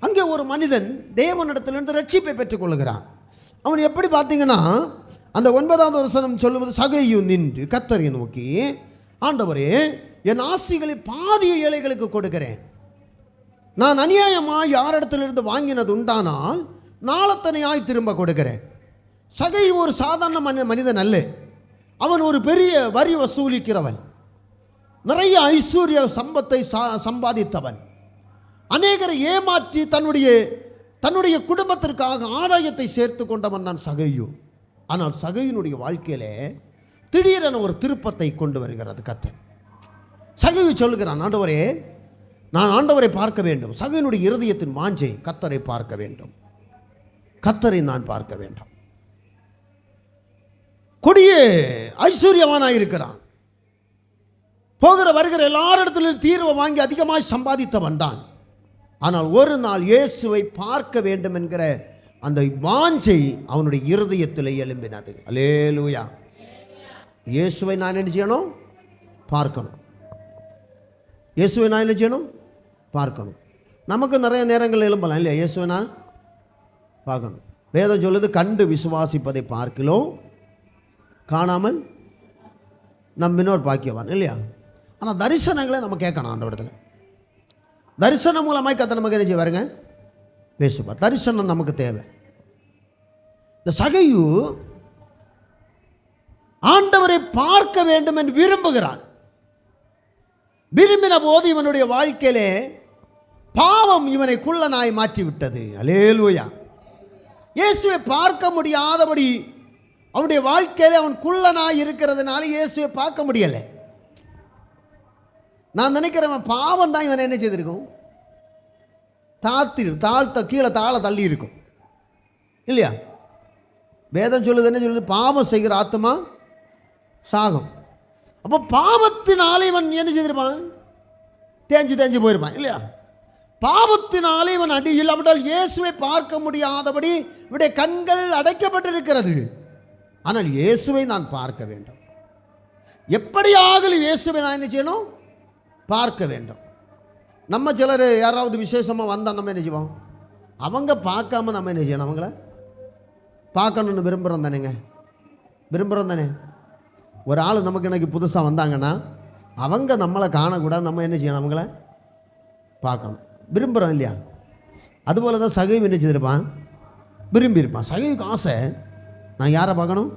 அங்கே ஒரு மனிதன் தேவனிடத்திலிருந்து ரட்சிப்பை பெற்றுக்கொள்கிறான். அவன் எப்படி பார்த்தீங்கன்னா, அந்த 9வது வசனம் சொல்லும்போது, சகையு நின்று கர்த்தரை நோக்கி, ஆண்டவரே, என் ஆஸ்திகளில் பாதியை ஏழைகளுக்கு கொடுக்கிறேன். நான் அநியாயமாய் யாரிடத்திலிருந்து வாங்கினது உண்டானால் நாளத்தனையாய் திரும்ப கொடுக்கிறேன். சகை ஒரு சாதாரண மனிதன் அல்ல. அவன் ஒரு பெரிய வரி வசூலிக்கிறவன், நிறைய ஐஸ்வர்ய சம்பத்தை சம்பாதித்தவன், அநேகரை ஏமாற்றி தன்னுடைய குடும்பத்திற்காக ஆதாயத்தை சேர்த்து கொண்டவன் தான் சகையு. ஆனால் சகையினுடைய வாழ்க்கையிலே திடீரென ஒரு திருப்பத்தை கொண்டு வருகிறது கர்த்தர். சகையு சொல்லுகிறான், ஆண்டவரே, நான் ஆண்டவரை பார்க்க வேண்டும். சகையினுடைய இருதயத்தின் வாஞ்சை கர்த்தரை பார்க்க வேண்டும், கர்த்தரை நான் பார்க்க வேண்டும். கொடிய ஐஸ்வர்யவானாயிருக்கிறான், போகிற வருகிற எல்லாரிடத்திலும் தீர்வை வாங்கி அதிகமாக சம்பாதித்தவன் தான். ஆனால் ஒரு நாள் இயேசுவை பார்க்க வேண்டும் என்கிற அந்த வாஞ்சை அவனுடைய இருதயத்தில் எழும்பினது. அல்லேலூயா. இயேசுவை நான் என்ன செய்யணும்? பார்க்கணும். இயேசுவை நான் என்ன செய்யணும்? பார்க்கணும். நமக்கு நிறைய நேரங்கள் எழும்பலாம் இல்லையா? இயேசுவை நான் பார்க்கணும். வேதம் சொல்லுது, கண்டு விசுவாசிப்பதை பார்க்கிலும் காணாமல் நம்பினோர் பாக்கியவான் இல்லையா? ஆனால் தரிசனங்களை நம்ம கேட்கணும் ஆண்டவரிடத்துல. தரிசனம் மூலமாய் கர்த்தர் நமக்கு என்ன செய்வாருங்க? பேசுவார். தரிசனம் நமக்கு தேவை. இந்த சகையு ஆண்டவரை பார்க்க வேண்டும் என்று விரும்புகிறான். விரும்பின போது இவனுடைய வாழ்க்கையிலே பாவம் இவனை குள்ளனாய் மாற்றி விட்டது. அல்லேலூயா. இயேசுவை பார்க்க முடியாதபடி அவனுடைய வாழ்க்கையில் அவன் குள்ளனாய் இருக்கிறதுனால இயேசுவை பார்க்க முடியலை. நான் நினைக்கிறவன் பாவம் தான் இவனை என்ன செய்திருக்கும், கீழே தள்ளி இருக்கும் இல்லையா? வேதம் சொல்லுது, என்ன சொல்லுது? பாவம் செய்கிற ஆத்மா சாகும். அப்போ பாவத்தினாலே இவன் என்ன செய்திருப்பான்? தேஞ்சு போயிருப்பான் இல்லையா? பாவத்தினாலே இவன் அடி இல்லாவிட்டால் இயேசுவை பார்க்க முடியாதபடி இவருடைய கண்கள் அடைக்கப்பட்டிருக்கிறது. ஆனால் இயேசுவை நான் பார்க்க வேண்டும். எப்படியாக இயேசுவை நான் என்ன செய்யணும்? பார்க்க வேண்டும். நம்ம சிலர் யாராவது விசேஷமாக வந்தால் நம்ம என்ன செய்வோம்? அவங்க பார்க்காம நம்ம என்ன செய்யணும்? அவங்கள பார்க்கணுன்னு விரும்புகிறோம் தானேங்க, விரும்புகிறோம் தானே. ஒரு ஆள் நமக்கு எனக்கு புதுசாக வந்தாங்கன்னா அவங்க நம்மளை காணக்கூடாது, நம்ம என்ன செய்யணும்? அவங்கள பார்க்கணும், விரும்புகிறோம் இல்லையா? அதுபோல் தான் சகைவு என்ன செய்திருப்பான்? விரும்பியிருப்பான். சகைவுக்கு ஆசை, நான் யாரை பார்க்கணும்?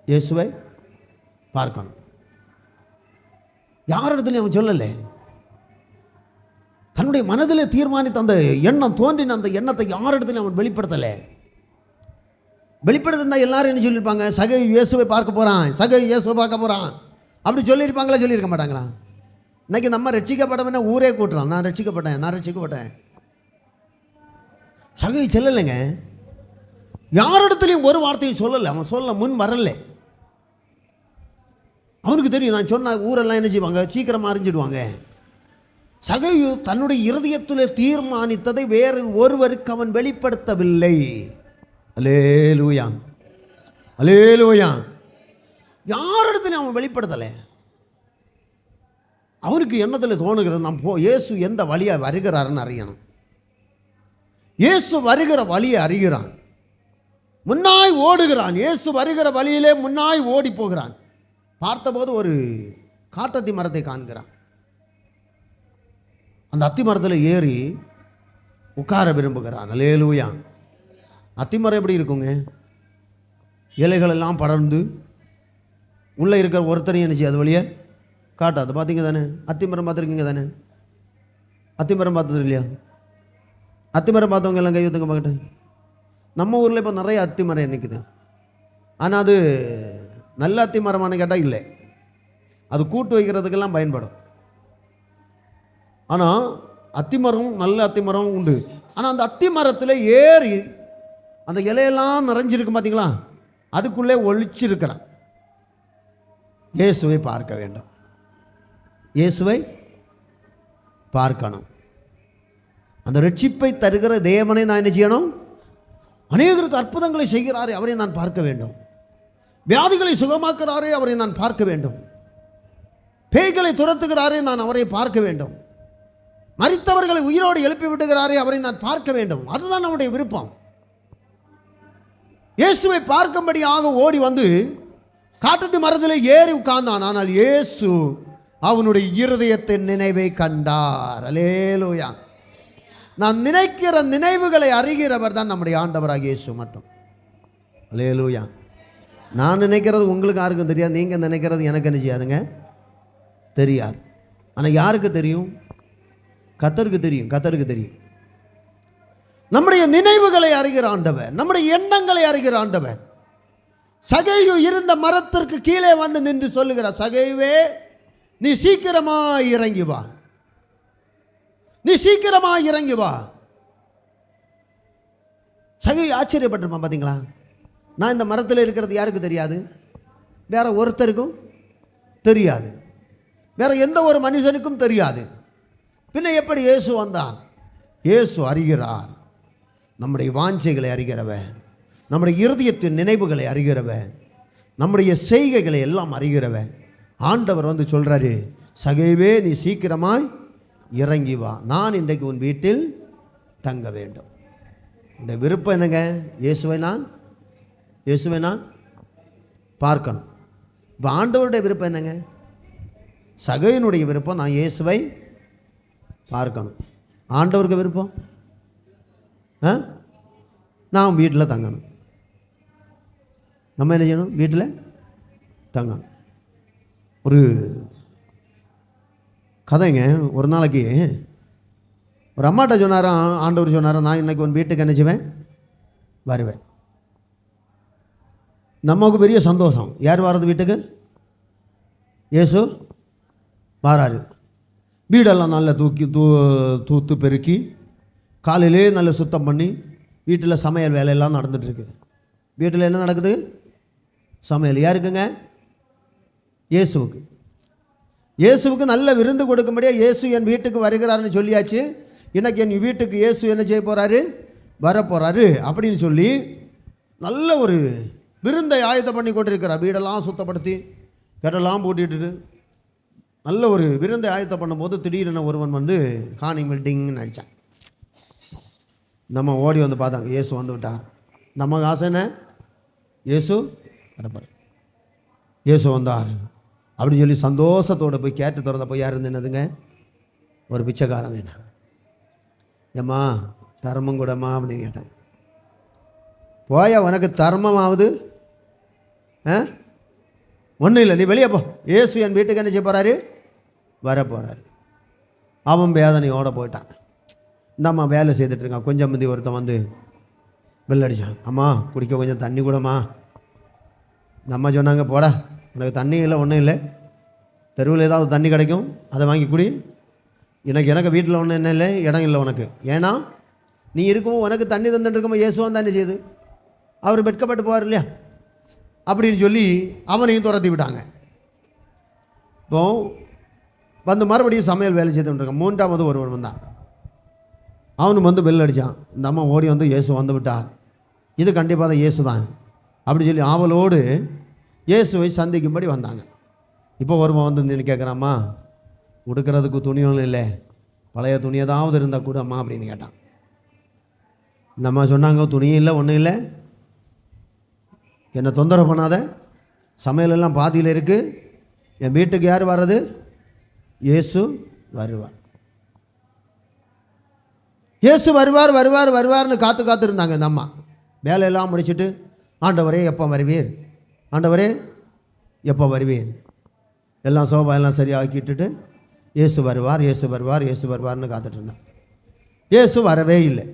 இயேசுவை பார்க்கணும். யார் இடத்துலையும் அவன் சொல்லலை. தன்னுடைய மனதில் தீர்மானித்த அந்த எண்ணம் தோன்றின அந்த எண்ணத்தை யார் இடத்துலையும் அவன் வெளிப்படுத்தலை. வெளிப்படுத்திருந்தால் எல்லாரும் என்ன சொல்லியிருப்பாங்க? சகை இயேசுவை பார்க்க போகிறான், சகை இயேசுவை பார்க்க போகிறான் அப்படி சொல்லியிருப்பாங்களா? சொல்லியிருக்க மாட்டாங்களா? இன்னைக்கு நம்ம ரட்சிக்கப்பட்டவன ஊரே கூட்டுறோம், நான் ரட்சிக்கப்பட்டேன். சகை சொல்லலைங்க. யார் இடத்துலையும் ஒரு வார்த்தையும் சொல்லலை. அவன் சொல்ல முன் வரலை. அவனுக்கு தெரியும், நான் சொன்ன ஊரெல்லாம் என்ன செய்வாங்க? சீக்கிரமாக அறிஞ்சிடுவாங்க. சகையு தன்னுடைய இருதயத்தில் தீர்மானித்ததை வேறு ஒருவருக்கு அவன் வெளிப்படுத்தவில்லை. அல்லேலூயா, அல்லேலூயா. யாரிடத்துலையும் அவன் வெளிப்படுத்தலை. அவனுக்கு எண்ணத்தில் தோணுகிறது, நாம் இயேசு எந்த வழியாக வருகிறாருன்னு அறியணும். இயேசு வருகிற வழியை அறிகிறான், முன்னாய் ஓடுகிறான். இயேசு வருகிற வழியிலே முன்னாய் ஓடி போகிறான். பார்த்தபோது ஒரு காட்டத்தி மரத்தை காண்கிறான். அந்த அத்தி மரத்தில் ஏறி உட்கார விரும்புகிறான். அல்லேலூயா. அத்திமரம் எப்படி இருக்குங்க? இலைகள் எல்லாம் படர்ந்து உள்ளே இருக்கிற ஒருத்தரையும் என்ன செய்யாது? வழியை காட்டாது. பார்த்தீங்க தானே? அத்திமரம் பார்த்துருக்கீங்க தானே? அத்திமரம் பார்த்தது இல்லையா? அத்திமரம் பார்த்தவங்க எல்லாம் கையெழுத்துங்க பார்க்கட்டு. நம்ம ஊரில் இப்போ நிறைய அத்திமரம் நிற்குது. ஆனால் அது நல்ல அத்திமரமானு கேட்டால் இல்லை. அது கூட்டு வைக்கிறதுக்கெல்லாம் பயன்படும். ஆனால் அத்திமரம் நல்ல அத்திமரம் உண்டு. ஆனால் அந்த அத்திமரத்தில் ஏறி அந்த இலையெல்லாம் நிறைஞ்சிருக்கு பார்த்தீங்களா? அதுக்குள்ளே ஒழிச்சிருக்கிறான். இயேசுவை பார்க்க வேண்டும், இயேசுவை பார்க்கணும். அந்த ரட்சிப்பை தருகிற தேவனை நான் என்ன செய்யணும்? அநேகருக்கு அற்புதங்களை செய்கிறாரே அவரை நான் பார்க்க வேண்டும். வியாதிகளை சுகமாக்குறாரே அவரை நான் பார்க்க வேண்டும். பேய்களை துரத்துகிறாரே நான் அவரை பார்க்க வேண்டும். மரித்தவர்களை உயிரோடு எழுப்பி விடுகிறாரே அவரை நான் பார்க்க வேண்டும். அதுதான் நம்முடைய விருப்பம். இயேசுவை பார்க்கும்படியாக ஓடி வந்து காட்டத்து மரத்தில் ஏறி உட்கார்ந்தான். ஆனால் இயேசு அவனுடைய இருதயத்தின் நினைவை கண்டார். அல்லேலூயா. நான் நினைக்கிற நினைவுகளை அறிகிறவர் தான் நம்முடைய ஆண்டவராகிய இயேசு மட்டும். அல்லேலூயா. நான் நினைக்கிறது உங்களுக்கு யாருக்கும் தெரியாது, நீங்கள் நினைக்கிறது எனக்கு என்ன செய்யாதுங்க? தெரியாது. ஆனால் யாருக்கு தெரியும்? கர்த்தருக்கு தெரியும், கர்த்தருக்கு தெரியும். நம்முடைய நினைவுகளை அறிகிற ஆண்டவர், நம்முடைய எண்ணங்களை அறிகிற ஆண்டவர். சகையு இருந்த மரத்திற்கு கீழே வந்து நின்று சொல்லுகிறார், சகையுவே நீ சீக்கிரமாய் இறங்கி வா, நீ சீக்கிரமாய் இறங்கி வா. சகையு ஆச்சரியப்பட்டிருப்பான். பார்த்தீங்களா? நான் இந்த மரத்தில் இருக்கிறது யாருக்கு தெரியாது? வேற ஒருத்தருக்கும் தெரியாது, வேற எந்த ஒரு மனுஷனுக்கும் தெரியாது. பின்ன எப்படி இயேசு வந்தான்? இயேசு அறிகிறார். நம்முடைய வாஞ்சைகளை அறிகிறவன், நம்முடைய இருதயத்தின் நினைவுகளை அறிகிறவன், நம்முடைய செய்கைகளை எல்லாம் அறிகிறவன். ஆண்டவர் வந்து சொல்கிறாரு, சகைவே நீ சீக்கிரமாய் இறங்கி வா, நான் இன்றைக்கு உன் வீட்டில் தங்க வேண்டும். இந்த விருப்பம் என்னங்க? இயேசுவை நான் பார்க்கணும். இப்போ ஆண்டவருடைய விருப்பம் என்னங்க? சகையினுடைய விருப்பம் நான் இயேசுவை பார்க்கணும். ஆண்டவருக்கு விருப்பம் நான் வீட்டில் தங்கணும். நம்ம என்ன செய்யணும்? வீட்டில் தங்கணும். ஒரு கதைங்க, ஒரு நாளைக்கு ஒரு அம்மாட்ட சொன்னாரா, ஆண்டவர் சொன்னாரா, நான் இன்னைக்கு உன் வீட்டுக்கு என்ன செய்வேன், வருவேன். நமக்கு பெரிய சந்தோஷம். யார் வர்றது வீட்டுக்கு? இயேசு வாராரு. வீடெல்லாம் நல்லா தூத்து பெருக்கி காலையிலே நல்லா சுத்தம் பண்ணி வீட்டில் சமையல் வேலையெல்லாம் நடந்துகிட்ருக்கு. வீட்டில் என்ன நடக்குது? சமையல். யாருக்குங்க? இயேசுவுக்கு. இயேசுவுக்கு நல்ல விருந்து கொடுக்கும்படியாக இயேசு என் வீட்டுக்கு வருகிறாருன்னு சொல்லியாச்சு. இன்னைக்கு என் வீட்டுக்கு இயேசு என்ன செய்ய போகிறாரு? வரப்போகிறாரு அப்படின்னு சொல்லி நல்ல ஒரு விருந்தை ஆயத்தம் பண்ணி கொண்டிருக்கிறார். வீடெல்லாம் சுத்தப்படுத்தி கரெல்லாம் போட்டுட்டு நல்ல ஒரு விருந்தை ஆயத்தம் பண்ணும்போது திடீரென ஒருவன் வந்து காணிங் பில்டிங்னு அடித்தான். நம்ம ஓடி வந்து பார்த்தாங்க, இயேசு வந்து விட்டார். நமக்கு ஆசை என்ன? இயேசு வரப்பார், இயேசு வந்தார் அப்படின்னு சொல்லி சந்தோஷத்தோடு போய் கேட்டு திறந்தப்போ யார் இருந்து என்னதுங்க? ஒரு பிச்சைக்காரன். என்ன ஏம்மா தர்மம் கூடமா அப்படின்னு கேட்டேன். போயா உனக்கு தர்மமாவது ஒன்றும் இல்லை, நீ வெளியே போ. இயேசு என் வீட்டுக்கு என்ன செய்ய போகிறாரு? வரப்போகிறாரு. அவன் வேதனையோடு போயிட்டான். இந்த அம்மா வேலை செய்துட்ருக்கான். கொஞ்சம் முந்தி ஒருத்தன் வந்து பெல் அடித்தான். அம்மா குடிக்க கொஞ்சம் தண்ணி கூடமா. நம்ம சொன்னாங்க, போடா உனக்கு தண்ணி இல்லை ஒன்றும் இல்லை, தெருவில் ஏதாவது தண்ணி கிடைக்கும் அதை வாங்கி குடி. எனக்கு வீட்டில் ஒன்றும் என்ன இல்லை, இடம் இல்லை உனக்கு. ஏன்னா நீ இருக்கவும் உனக்கு தண்ணி தந்துட்டு இருக்கும்போது இயேசுவும் தண்ணி செய்யுது, அவர் வெட்கப்பட்டு போவார் இல்லையா அப்படின்னு சொல்லி அவனையும் துரத்தி விட்டாங்க. இப்போ வந்து மறுபடியும் சமையல் வேலை செய்துட்டுருக்கான். மூன்றாவது ஒருவன் வந்தான். அவனும் வந்து பெல் அடித்தான். இந்த அம்மா ஓடி வந்து இயேசு வந்து விட்டார், இது கண்டிப்பாக தான் இயேசு தான் அப்படி சொல்லி ஆவலோடு இயேசுவை சந்திக்கும்படி வந்தாங்க. இப்போ ஒருவன் வந்து நின்று கேட்குறாம்மா, உடுக்கிறதுக்கு துணியும் இல்லை, பழைய துணி ஏதாவது இருந்தால் கூட அம்மா அப்படின்னு கேட்டான். இந்த அம்மா சொன்னாங்க, துணியும் இல்லை ஒன்றும் இல்லை, என்னை தொந்தரவு பண்ணாத, சமையலெல்லாம் பாதியில் இருக்குது, என் வீட்டுக்கு யார் வர்றது? இயேசு வருவார். இயேசு வருவார் வருவார் வருவார்னு காத்து இருந்தாங்க. இந்த அம்மா வேலையெல்லாம் முடிச்சுட்டு, ஆண்டவரே எப்போ வருவீர், ஆண்டவரே எப்போ வருவீர், எல்லாம் சோபா எல்லாம் சரியாக்கிட்டுட்டு இயேசு வருவார் இயேசு வருவார் இயேசு வருவார்னு காத்துட்டு இருந்தான். இயேசு வரவே இல்லை.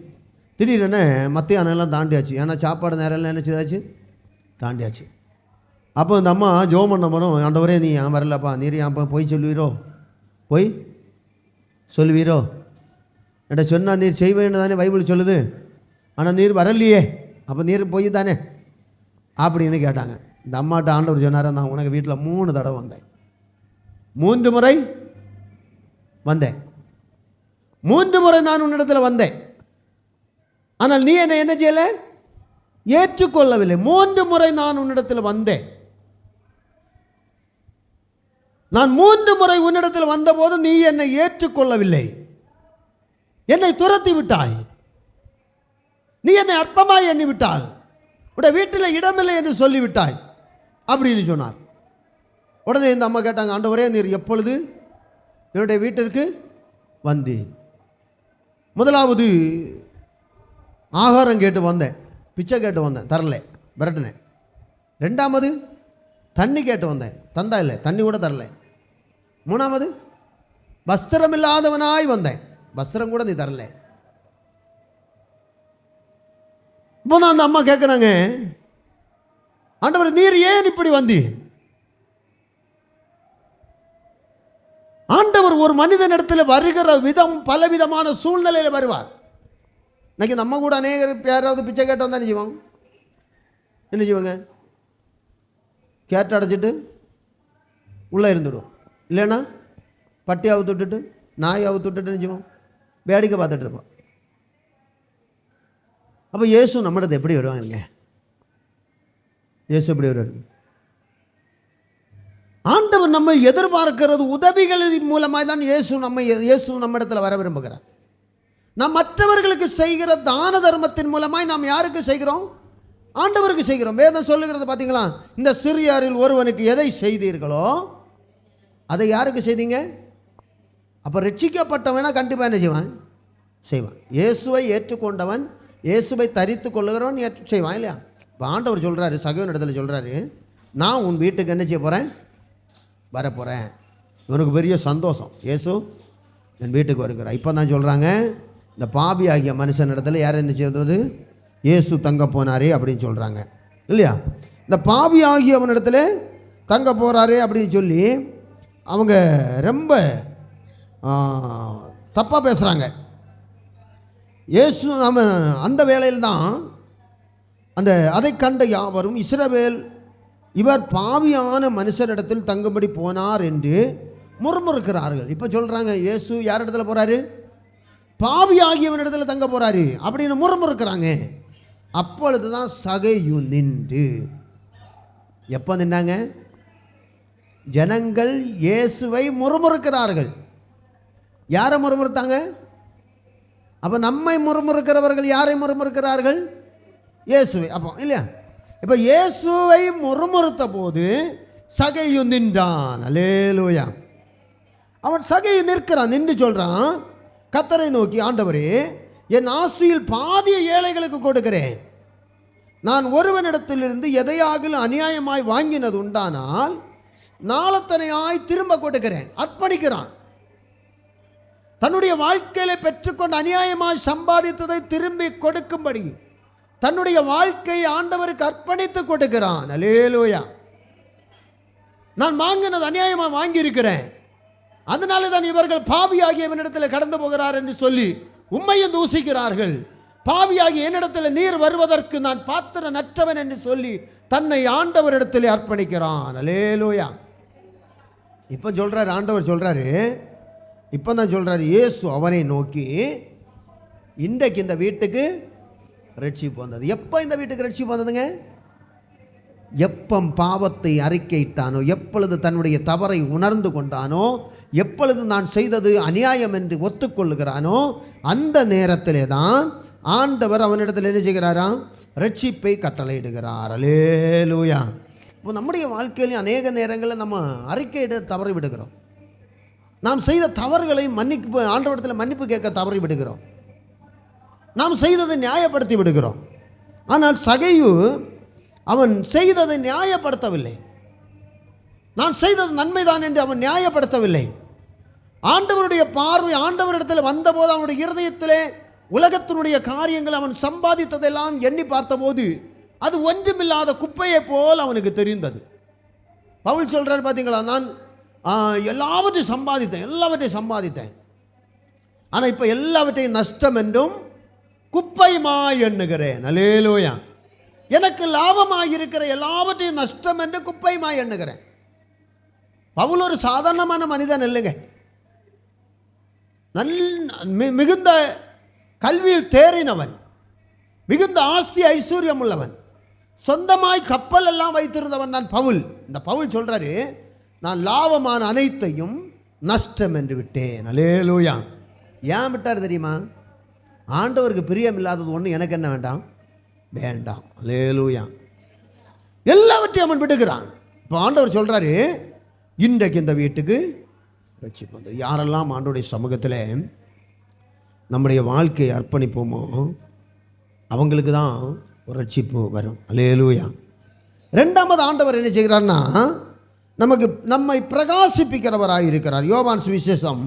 திடீரென்னு மத்தியானம் எல்லாம் தாண்டியாச்சு. ஏன்னா சாப்பாடு நேரம் என்ன செய்தாச்சு, தாண்டியாச்சு. அப்போ இந்த அம்மா ஜோம் பண்ண போகிறோம், ஆண்டவரே நீ ஏன் வரலப்பா, நீர் ஏன் போய் சொல்லுவீரோ, போய் சொல்லுவீரோ, என்கிட்ட சொன்னால் நீர் செய்வேன்னு தானே பைபிள் சொல்லுது, ஆனால் நீர் வரலையே, அப்போ நீர் போய் தானே அப்படின்னு கேட்டாங்க. இந்த அம்மாட்ட ஆண்டவர் சொன்னார், நான் உனக்கு வீட்டில் 3 தடவை வந்தேன், 3 முறை வந்தேன், 3 முறை நான் உன்னிடத்தில் வந்தேன், ஆனால் நீ என்ன செய்யலை, ஏற்றுக்கொள்ளவில்லை. 3 முறை நான் உன்னிடத்தில் வந்தேன், நான் 3 முறை உன்னிடத்தில் வந்தபோது நீ என்னை ஏற்றுக்கொள்ளவில்லை, என்னை துரத்தி விட்டாய், நீ என்னை அற்பமாய் எண்ணி விட்டாள், உடைய வீட்டில் இடமில்லை என்று சொல்லிவிட்டாய் அப்படின்னு சொன்னார். உடனே இந்த அம்மா கேட்டாங்க, ஆண்டவரே நீர் எப்பொழுது என்னுடைய வீட்டிற்கு வந்தீர்? முதலாவது ஆகாரம் கேட்டு வந்தேன், பிச்சை கேட்டு வந்தேன், தரல, விரட்டினேன். 2வது தண்ணி கேட்டு வந்தேன், தந்தா இல்லை, தண்ணி கூட தரல. 3வது வஸ்திரம் இல்லாதவனாய் வந்தேன், வஸ்திரம் கூட நீ தரல. இப்போ அந்த அம்மா கேட்குறாங்க, ஆண்டவர் நீர் ஏன் இப்படி வந்தீர்? ஆண்டவர் ஒரு மனிதனிடத்தில் வருகிற விதம் பலவிதமான சூழ்நிலையில் வருவார். இன்னைக்கு நம்ம கூட அநேகர் யாராவது பிச்சை கேட்டு வந்தால் என்ன செய்வாங்க, கேட்டு அடைச்சிட்டு உள்ளே இருந்துடும், இல்லைன்னா பட்டி அவுத்து விட்டுட்டு நாய் அவுத்து விட்டுட்டு என்ன செய்வோம், வேடிக்கை பார்த்துட்டு இருப்போம். அப்போ இயேசு நம்மிடத்தை எப்படி வருவாங்க? இயேசு எப்படி வருவார்? ஆண்டவர் நம்ம எதிர்பார்க்கிறது உதவிகளின் மூலமாக தான் இயேசு நம்மிடத்தில் வர விரும்புகிறார். நாம் மற்றவர்களுக்கு செய்கிற தான தர்மத்தின் மூலமாய் நாம் யாருக்கு செய்கிறோம்? ஆண்டவருக்கு செய்கிறோம். வேதம் சொல்லுகிறது பார்த்தீங்களா, இந்த சிறியாரில் ஒருவனுக்கு எதை செய்தீர்களோ அதை யாருக்கு செய்தீங்க? அப்போ ரட்சிக்கப்பட்டவனா கண்டிப்பாக என்ன செய்வான்? இயேசுவை ஏற்றுக்கொண்டவன், இயேசுவை தரித்து கொள்ளுகிறவன் செய்வான் இல்லையா? இப்போ ஆண்டவர் சொல்கிறாரு, சகோதரன் இடத்துல சொல்கிறாரு, நான் உன் வீட்டுக்கு என்ன செய்ய போகிறேன், வரப்போகிறேன். இவனுக்கு பெரிய சந்தோஷம், இயேசு என் வீட்டுக்கு வருகிறார். இப்போ தான் சொல்கிறாங்க, இந்த பாவி ஆகிய மனுஷன் இடத்துல யார் என்ன செய்வது? இயேசு தங்க போனாரே அப்படின்னு சொல்கிறாங்க இல்லையா? இந்த பாவி ஆகியவனிடத்துல தங்க போகிறாரே அப்படின்னு சொல்லி அவங்க ரொம்ப தப்பாக பேசுகிறாங்க. இயேசு நம்ம அந்த வேளையில் தான் அதை கண்ட யாவரும் இஸ்ரவேல் இவர் பாவியான மனுஷனிடத்தில் தங்கும்படி போனார் என்று முறுமுறுக்கிறார்கள். இப்போ சொல்கிறாங்க இயேசு யார் இடத்துல போகிறாரு? பாவி ஆகியவனிடத்தில் தங்க போகிறாரு அப்படின்னு முறுமுறுக்கிறாங்க. அப்பொழுது தான் சகையு நின்று. எப்போ நின்னாங்க? ஜனங்கள் இயேசுவை முறுமுறுக்கிறார்கள். யாரை முறுமுறுத்தாங்க? அப்போ நம்மை முறுமுறுக்கிறவர்கள் யாரை முறுமுறுக்கிறார்கள்? இயேசுவை. அப்போ இல்லையா? இப்போ இயேசுவை முறுமுறுத்த போது சகையு நின்றான். அல்லேலூயா. அவன் சகையு நிற்கிறான். நின்று சொல்கிறான், கர்த்தரை நோக்கி, ஆண்டவரே, என் ஆசியில் பாதிய ஏழைகளுக்கு கொடுக்கிறேன். நான் ஒருவனிடத்திலிருந்து எதையாகிலும் அநியாயமாய் வாங்கினது உண்டானால் நாளத்தனையாய் திரும்ப கொடுக்கிறேன். அர்ப்பணிக்கிறான். தன்னுடைய வாழ்க்கையில பெற்றுக்கொண்டு அநியாயமாய் சம்பாதித்ததை திரும்பி கொடுக்கும்படி தன்னுடைய வாழ்க்கையை ஆண்டவருக்கு அர்ப்பணித்து கொடுக்கிறான். அல்லேலூயா. நான் வாங்கினது அநியாயமாக வாங்கியிருக்கிறேன், அதனால தான் இவர்கள் பாவியாகிய என்னிடத்தில் கடந்து போகிறார் என்று சொல்லி உம்மையும் தூசிக்கிறார்கள். பாவியாகிய என்னிடத்தில் நீர் வருவதற்கு நான் பாத்திர நற்றவன் என்று சொல்லி தன்னை ஆண்டவரிடத்தில் அர்ப்பணிக்கிறான். அல்லேலூயா. இப்போ சொல்றாரு, ஆண்டவர் சொல்றாரு, இப்போ தான் சொல்றாரு, இயேசு அவனை நோக்கி, இன்றைக்கு இந்த வீட்டுக்கு ரட்சிப்பு வந்தது. எப்போ இந்த வீட்டுக்கு ரட்சிப்பு வந்ததுங்க? எப்பம் பாவத்தை அறிக்கையிட்டானோ, எப்பொழுது தன்னுடைய தவறை உணர்ந்து கொண்டானோ, எப்பொழுது நான் செய்தது அநியாயம் என்று ஒத்துக்கொள்ளுகிறானோ, அந்த நேரத்திலே தான் ஆண்டவர் அவனிடத்தில் என்ன செய்கிறாராம்? ரட்சிப்பை கட்டளையிடுகிறார். அல்லேலூயா. இப்போ நம்முடைய வாழ்க்கையிலும் அநேக நேரங்களில் நம்ம அறிக்கையிட தவறி விடுகிறோம். நாம் செய்த தவறுகளை ஆண்டவரிடத்தில் மன்னிப்பு கேட்க தவறி விடுகிறோம். நாம் செய்ததை நியாயப்படுத்தி விடுகிறோம். ஆனால் சகையு அவன் செய்ததை நியாயப்படுத்தவில்லை. நான் செய்தது நன்மைதான் என்று அவன் நியாயப்படுத்தவில்லை. ஆண்டவருடைய பார்வை ஆண்டவரிடத்தில் வந்தபோது அவனுடைய இருதயத்திலே உலகத்தினுடைய காரியங்கள் அவன் சம்பாதித்ததெல்லாம் எண்ணி பார்த்தபோது அது ஒன்றுமில்லாத குப்பையை போல் அவனுக்கு தெரிந்தது. பவுல் சொல்றார் பார்த்தீங்களா, நான் எல்லாவற்றையும் சம்பாதித்தேன், ஆனால் இப்போ எல்லாவற்றையும் நஷ்டம் என்றும் குப்பைமாய் எண்ணுகிறேன். அல்லேலூயா. எனக்கு லாபமாக இருக்கிற எல்லாவற்றையும் நஷ்டம் என்று குப்பைமாய் எண்ணுகிறேன். பவுல் ஒரு சாதாரணமான மனிதன் இல்லைங்க. மிகுந்த கல்வியில் தேறினவன், மிகுந்த ஆஸ்தி ஐஸ்வர்யம் உள்ளவன், சொந்தமாய் கப்பல் எல்லாம் வைத்திருந்தவன் தான் பவுல். இந்த பவுல் சொல்றாரு, நான் லாபமான அனைத்தையும் நஷ்டம் என்று விட்டேன். அல்லேலூயா. ஏன் விட்டார் தெரியுமா? ஆண்டவருக்கு பிரியம் இல்லாதது ஒன்று எனக்கு என்ன வேண்டாம்? வேண்டாம். அல்லேலூயா. எல்லாவற்றையும் அவன் விடுகிறான். இப்போ ஆண்டவர் சொல்றாரு, இன்றைக்கு இந்த வீட்டுக்கு ரட்சிப்பு வந்தது. யாரெல்லாம் ஆண்டவருடைய சமூகத்தில் நம்முடைய வாழ்க்கையை அர்ப்பணிப்போமோ அவங்களுக்கு தான் ஒரு ரட்சிப்பு வரும். அல்லேலூயா. ரெண்டாவது ஆண்டவர் என்ன செய்கிறார்னா, நம்மை பிரகாசிப்பிக்கிறவராக இருக்கிறார். யோவான் சுவிசேஷம்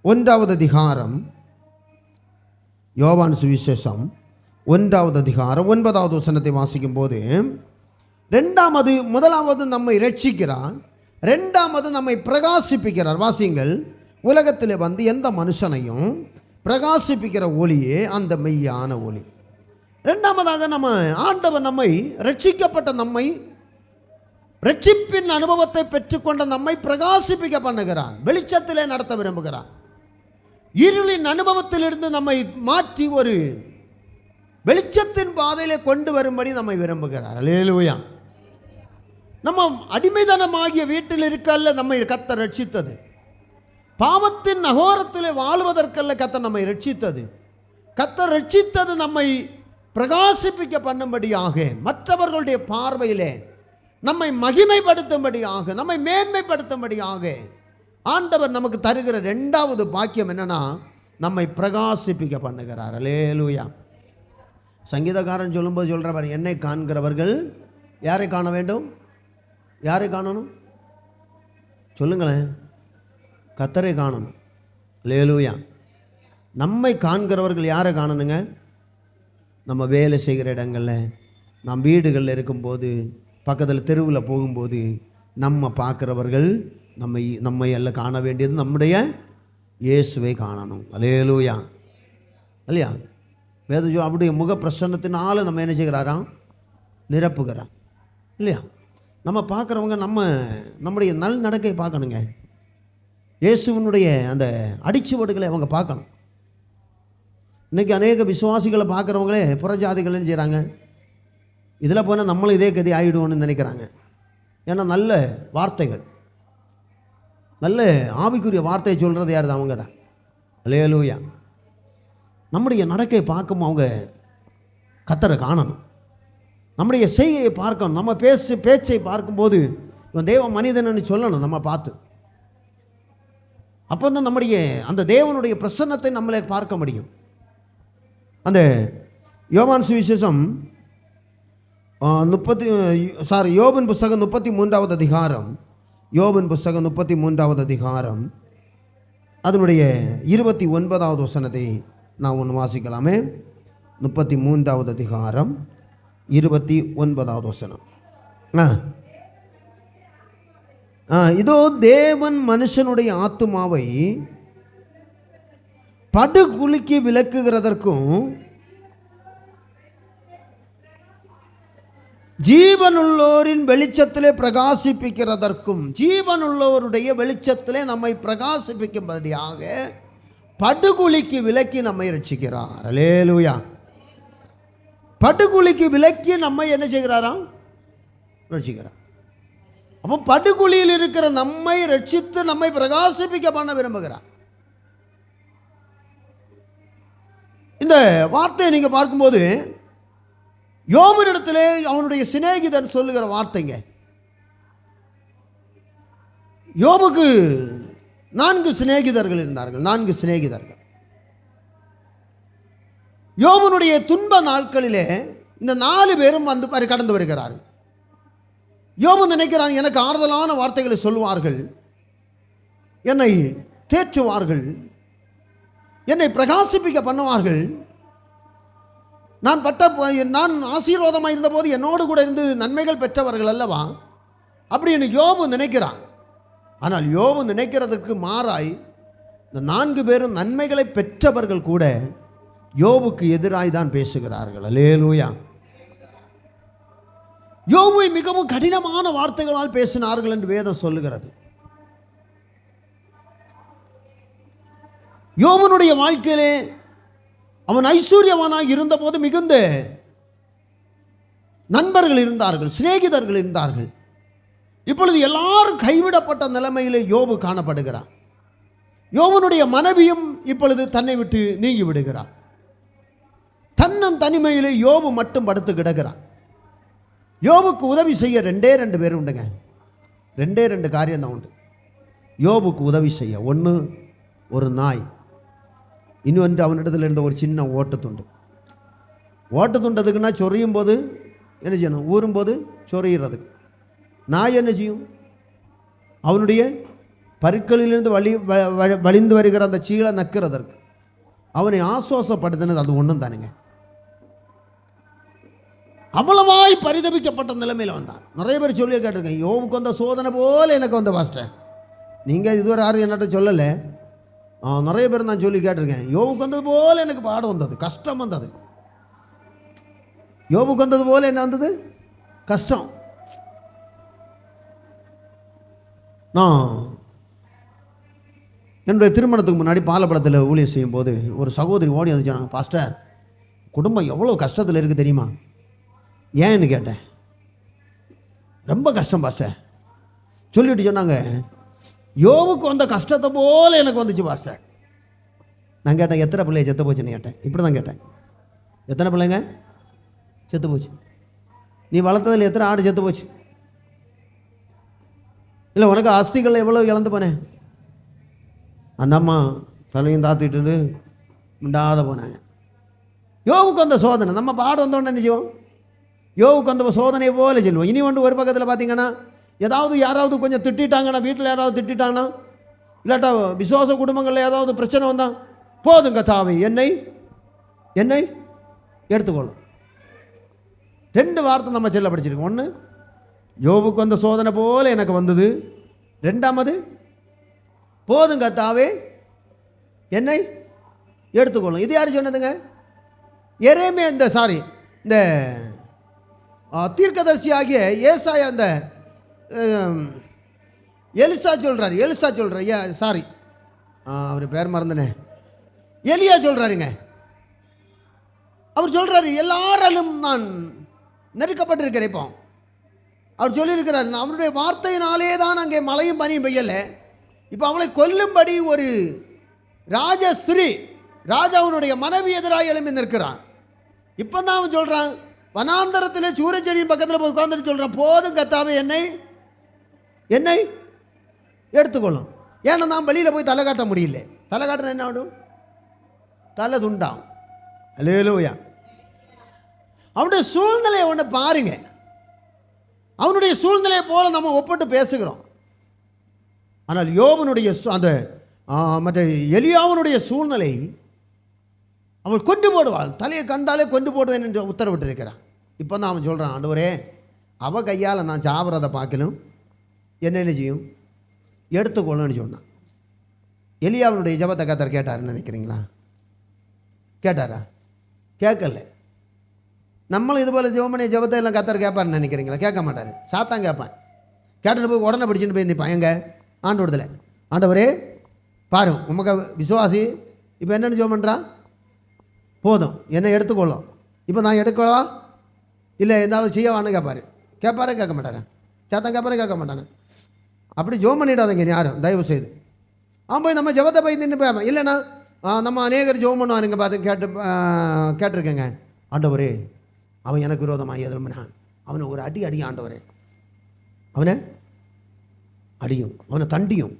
1வது அதிகாரம், யோவான் சுவிசேஷம் 1வது அதிகாரம் 9வது வசனத்தை வாசிக்கும் போது, முதலாவது நம்மை ரட்சிக்கிறார், ரெண்டாவது நம்மை பிரகாசிப்பிக்கிறார். வாசிங்கள். உலகத்தில் வந்து எந்த மனுஷனையும் பிரகாசிப்பிக்கிற ஒளியே அந்த மெய்யான ஒளி. ரெண்டாவதாக ஆண்டவர் நம்மை ரட்சிக்கப்பட்ட நம்மை ரட்சிப்பின் அனுபவத்தை பெற்றுக்கொண்ட நம்மை பிரகாசிப்பிக்க பண்ணுகிறான், வெளிச்சத்திலே நடத்த விரும்புகிறான். இருளின் அனுபவத்திலிருந்து நம்மை மாற்றி ஒரு வெளிச்சத்தின் பாதையிலே கொண்டு வரும்படி நம்மை விரும்புகிறார். அல்லேலூயா. நம்ம அடிமைதனமாகிய வீட்டில் இருக்கல்ல நம்மை கர்த்தர் ரட்சித்தது. பாவத்தின் அகோரத்திலே வாழ்வதற்கல்ல கர்த்தர் நம்மை ரட்சித்தது. கர்த்தர் ரட்சித்தது நம்மை பிரகாசிப்பிக்க பண்ணும்படியாக, மற்றவர்களுடைய பார்வையிலே நம்மை மகிமைப்படுத்தும்படியாக, நம்மை மேன்மைப்படுத்தும்படியாக ஆண்டவர் நமக்கு தருகிற ரெண்டாவது பாக்கியம் என்னன்னா, நம்மை பிரகாசிப்பிக்க பண்ணுகிறார். அல்லேலூயா. சங்கீதக்காரன் சொல்லும்போது சொல்கிறவர், என்னை காண்கிறவர்கள் யாரை காண வேண்டும்? யாரை காணணும் சொல்லுங்களேன்? கர்த்தரை காணணும். அல்லேலூயா. நம்மை காண்கிறவர்கள் யாரை காணணுங்க? நம்ம வேலை செய்கிற இடங்களில், நாம் வீடுகளில் இருக்கும்போது, பக்கத்தில் தெருவில் போகும்போது நம்ம பார்க்குறவர்கள் நம்மை எல்லாம் காண வேண்டியது நம்முடைய இயேசுவை காணணும். அல்லேலூயா. இல்லையா? வேதம் அப்படியே முக பிரசன்னத்தினால நம்ம என்ன செய்கிறாராம்? நிரப்புகிறான். இல்லையா? நம்ம பார்க்குறவங்க நம்முடைய நல் நடக்கை பார்க்கணுங்க. இயேசுவனுடைய அந்த அடிச்சுவடுகளை அவங்க பார்க்கணும். இன்றைக்கி அநேக விசுவாசிகளை பார்க்குறவங்களே புறஜாதிகள் என்ன செய்கிறாங்க? இதில் போனால் நம்மளும் இதே கதி ஆகிடுவோன்னு நினைக்கிறாங்க. ஏன்னா நல்ல வார்த்தைகள், நல்ல ஆவிக்குரிய வார்த்தையை சொல்கிறது யார்? அவங்க தான். அல்லேலூயா. நம்முடைய நடக்கை பார்க்கும் அவங்க கர்த்தரை காணணும். நம்முடைய செய்கையை பார்க்கணும். நம்ம பேச்சை பார்க்கும்போது இவன் தேவ மனிதன்னு சொல்லணும் நம்ம பார்த்து. அப்போ தான் நம்முடைய அந்த தேவனுடைய பிரசன்னத்தை நம்மளே பார்க்க முடியும். அந்த யோவான் சுவிசேஷம் யோபின் புஸ்தகம் 33வது அதிகாரம், யோபின் புஸ்தகம் 33வது அதிகாரம் அதனுடைய 29வது வசனத்தை நான் ஒன்று வாசிக்கலாமே. 33வது அதிகாரம் 29வது வசனம். இதோ தேவன் மனுஷனுடைய ஆத்துமாவை படுகுழிக்கு விலக்குகிறதற்கும் ஜீவனுள்ளோரின் வெளிச்சத்திலே பிரகாசிப்பிக்கிறதற்கும், ஜீவனுள்ளோருடைய வெளிச்சத்திலே நம்மை பிரகாசிப்பிக்கும்படியாக படுகுழிக்கு விலக்கி நம்மை ரட்சிக்கிறார். அல்லேலூயா. படுகுழிக்கு விலக்கி நம்மை என்ன செய்கிறாராம்? ரட்சிக்கிறார். அப்போ படுகுழியில் இருக்கிற நம்மை ரட்சித்து நம்மை பிரகாசிப்பிக்க பண்ண விரும்புகிறார். இந்த வார்த்தையை நீங்கள் பார்க்கும்போது யோபினிடத்திலே அவனுடைய சிநேகிதன் சொல்லுகிற வார்த்தைங்க. யோபுக்கு 4 சிநேகிதர்கள் இருந்தார்கள். 4 சிநேகிதர்கள். யோபனுடைய துன்ப நாட்களிலே இந்த 4 பேரும் வந்து கடந்து வருகிறார்கள். யோபு நினைக்கிறான், எனக்கு ஆறுதலான வார்த்தைகளை சொல்வார்கள், என்னை தேற்றுவார்கள், என்னை பிரகாசிப்பிக்க பண்ணுவார்கள். நான் ஆசீர்வாதமாக இருந்தபோது என்னோடு கூட இருந்து நன்மைகள் பெற்றவர்கள் அல்லவா அப்படின்னு யோபு நினைக்கிறான். ஆனால் யோபு நினைக்கிறதுக்கு மாறாய் இந்த 4 பேரும் நன்மைகளை பெற்றவர்கள் கூட யோபுக்கு எதிராய் தான் பேசுகிறார்கள். அல்லேலூயா. யோபுவை மிகவும் கடினமான வார்த்தைகளால் பேசினார்கள் என்று வேதம் சொல்லுகிறது. யோபனுடைய வாழ்க்கையிலே அவன் ஐஸ்வர்யவானாக இருந்தபோது மிகுந்த நண்பர்கள் இருந்தார்கள், சிநேகிதர்கள் இருந்தார்கள். இப்பொழுது எல்லாரும் கைவிடப்பட்ட நிலைமையிலே யோபு காணப்படுகிறான். யோபனுடைய மனைவியும் இப்பொழுது தன்னை விட்டு நீங்கி விடுகிறான். தனிமையிலே யோபு மட்டும் படுத்து கிடக்கிறான். யோபுக்கு உதவி செய்ய 2 பேர் உண்டுங்க. 2 காரியம் தான் உண்டு யோபுக்கு உதவி செய்ய. ஒன்று ஒரு நாய், இன்னொன்று அவனிடத்தில் இருந்த ஒரு சின்ன ஓட்டத்துண்டு. ஓட்டத்துண்டதுக்குன்னா சொறியும் போது என்ன செய்யணும்? ஊறும்போது சொறிகிறதுக்கு. நாய் என்ன செய்யும்? அவனுடைய பருக்களிலிருந்து வழிந்து வருகிற அந்த சீலை நக்கிறதற்கு. அவனை ஆசுவாசப்படுத்தினது அது ஒன்றும் தானுங்க. அவ்வளவாய் பரிதபிக்கப்பட்ட நிலைமையில் வந்தான். நிறைய பேர் சொல்லி கேட்டிருக்கேன், யோபுக்கு வந்த சோதனை போல எனக்கு வந்த பாஸ்டர். நீங்கள் இதுவரை யாரும் என்னட்ட சொல்லலை. நிறைய பேர் நான் சொல்லி கேட்டிருக்கேன், யோபுக்கு வந்தது போல எனக்கு பாடம் வந்தது, கஷ்டம் வந்தது. யோபுக்கு வந்தது போல என்ன வந்தது? கஷ்டம். நான் என்னுடைய திருமணத்துக்கு முன்னாடி பாலப்படத்தில் ஊழியம் செய்யும்போது ஒரு சகோதரி ஓடி வந்துச்சாங்க, பாஸ்டர் குடும்பம் எவ்வளோ கஷ்டத்தில் இருக்குது தெரியுமா? ஏன்னு கேட்டேன். ரொம்ப கஷ்டம் பாஸ்டர் சொல்லிட்டு சொன்னாங்க, யோபுக்கு வந்த கஷ்டத்தை போல எனக்கு வந்துச்சு பாஸ்டர். நான் கேட்டேன், எத்தனை பிள்ளைய செத்து போச்சுன்னு கேட்டேன். இப்படி தான் கேட்டேன், எத்தனை பிள்ளைங்க செத்து போச்சு? நீ வளர்த்ததில் எத்தனை ஆடு செத்து போச்சு? இல்லை உனக்கு அஸ்திகள் எவ்வளோ இழந்து போனேன்? அந்த அம்மா தலையும் தாத்திட்டு மிண்டாத போனாங்க. யோபுக்கு வந்த சோதனை நம்ம பாடு வந்தோன்னு என்ன செய்வோம்? யோபுக்கு வந்த சோதனை போல சொல்லுவோம். இனி ஒன்று ஒரு பக்கத்தில் பார்த்தீங்கன்னா, ஏதாவது யாராவது கொஞ்சம் திட்டாங்கன்னா, வீட்டில் யாராவது திட்டாங்கன்னா, இல்லாட்டா விசுவாச குடும்பங்களில் ஏதாவது பிரச்சனை வந்தால் போதும் கர்த்தாவே என்னை என்னை எடுத்துக்கொள்ளும். 2 வார்த்தை நம்ம செல்ல படிச்சிருக்கோம். ஒன்று, யோபுக்கு வந்த சோதனை போல எனக்கு வந்தது. 2வது, போதும் கர்த்தாவே என்னை எடுத்துக்கொள்ளும். இது யார் சொன்னதுங்க? எரேமியா இந்த தீர்க்கதரிசி ஆகிய ஏசாயா அந்த எலிசா சொல்கிறார். அவர் பேர் மறந்தனே, எலியா சொல்கிறாருங்க. அவர் சொல்கிறாரு, எல்லாராலும் நான் நெருக்கப்பட்டிருக்கிறேன். இப்போ அவர் சொல்லியிருக்கிறார், அவருடைய வார்த்தையினாலே தான் அங்கே மழையும் பனியும் பெய்யலை. இப்போ அவளை கொல்லும்படி ஒரு ராஜஸ்திரீ, ராஜாவுடைய மனைவி எதிராக எழும்பி நிற்கிறான். இப்போ தான் அவன் சொல்கிறான், வனாந்தரத்தில் சூரியச்செடியின் பக்கத்தில் போய் உட்காந்துட்டு சொல்கிறான், போதும் கர்த்தாவே என்னை என்னை எடுத்துக்கொள்ளும். ஏன்னா நான் வெளியில் போய் தலை காட்ட முடியல. தலை காட்டின என்ன ஆகும்? தலை துண்டாகும். அல்லேலூயா. அவனுடைய சூழ்நிலையை ஒன்று பாருங்க. அவனுடைய சூழ்நிலையை போல நம்ம ஒப்பிட்டு பேசுகிறோம். ஆனால் யோபனுடைய அந்த மற்ற எலியாவனுடைய சூழ்நிலை, அவள் கொண்டு போடுவாள், தலையை கண்டாலே கொண்டு போடுவேன் என்று உத்தரவிட்டிருக்கிறான். இப்போ தான் அவன் சொல்கிறான், ஆண்டவரே அவள் கையால் நான் சாப்பிட்றதை பார்க்கணும், என்ன செய்யும், எடுத்துக்கொள்ளுன்னு சொன்னான். எலியாவனுடைய ஜெபத்தை கர்த்தர் கேட்டாருன்னு நினைக்கிறீங்களா? கேட்டாரா? கேட்கல. நம்மளும் இது போல் ஜெபமணிய ஜெபத்தை எல்லாம் கர்த்தர் கேட்பாருன்னு நினைக்கிறீங்களா? கேட்க மாட்டார். சாத்தான் கேட்பான். கேட்டுட்டு போய் உடனே பிடிச்சிட்டு போய் நிற்பான். எங்க ஆண்டவரத்தில், ஆண்டவரே பாரு உமக்கு விசுவாசி இப்போ என்னென்னு ஜெபம் பண்ணுறான், போதும் என்னை எடுத்துக்கொள்ளும். இப்போ நான் எடுக்கலாம் இல்லை எதாவது செய்யவான்னு கேட்பாரு. கேட்க மாட்டாரன். சாத்தான் கேட்க மாட்டானே. அப்படி ஜெபம் பண்ணிடாதீங்க யாரும் தயவு செய்து. அவன் போய் நம்ம ஜெபத்தை போய் நின்று போய் இல்லைண்ணா நம்ம அநேகர் ஜெபம் பண்ணுவாருங்க பார்த்து கேட்டிருக்கேங்க. ஆண்டவரே அவன் எனக்கு விரோதமாக எதிர்மனான், அவனை ஒரு அடி ஆண்டவரே, அவனை அடியும், அவனை தண்டியும்.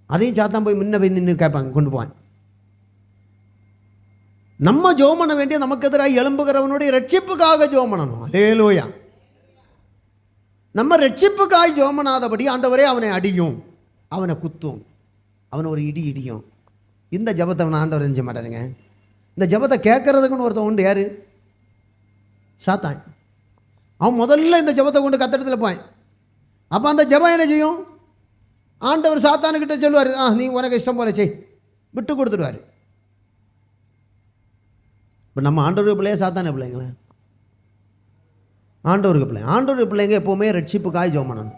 அதையும் சாத்தான் போய் முன்ன போய் நின்று கேட்பாங்க, கொண்டு போவான். நம்ம ஜெபம் பண்ண வேண்டிய நமக்கு எதிராக எழும்புகிறவனுடைய ரட்சிப்புக்காக ஜெபம் பண்ணணும். அல்லேலூயா. நம்ம ரட்சிப்புக்காக ஜெபம் பண்ணாதபடி ஆண்டவரே அவனை அடியும், அவனை குத்தும், அவனை ஒரு இடியும். இந்த ஜெபத்தை அவனை ஆண்டவர் செஞ்ச மாட்டாருங்க. இந்த ஜெபத்தை கேட்கறதுக்குன்னு ஒருத்தன் உண்டு. யாரு? சாத்தான். அவன் முதல்ல இந்த ஜெபத்தை கொண்டு கத்திரத்தில் போய், அப்போ அந்த ஜெபம் என்ன செய்யும்? ஆண்டவர் சாத்தானுக்கிட்ட சொல்லுவார், நீ உனக்கு இஷ்டம் போல செய், விட்டு கொடுத்துடுவார். இப்போ நம்ம ஆண்டவருக்கு பிள்ளையா சாத்தான பிள்ளைங்களா? ஆண்டவருக்கு பிள்ளை. ஆண்டவருக்கு பிள்ளைங்க எப்போவுமே ரட்சிப்புக்காய் ஜெபம் பண்ணணும்.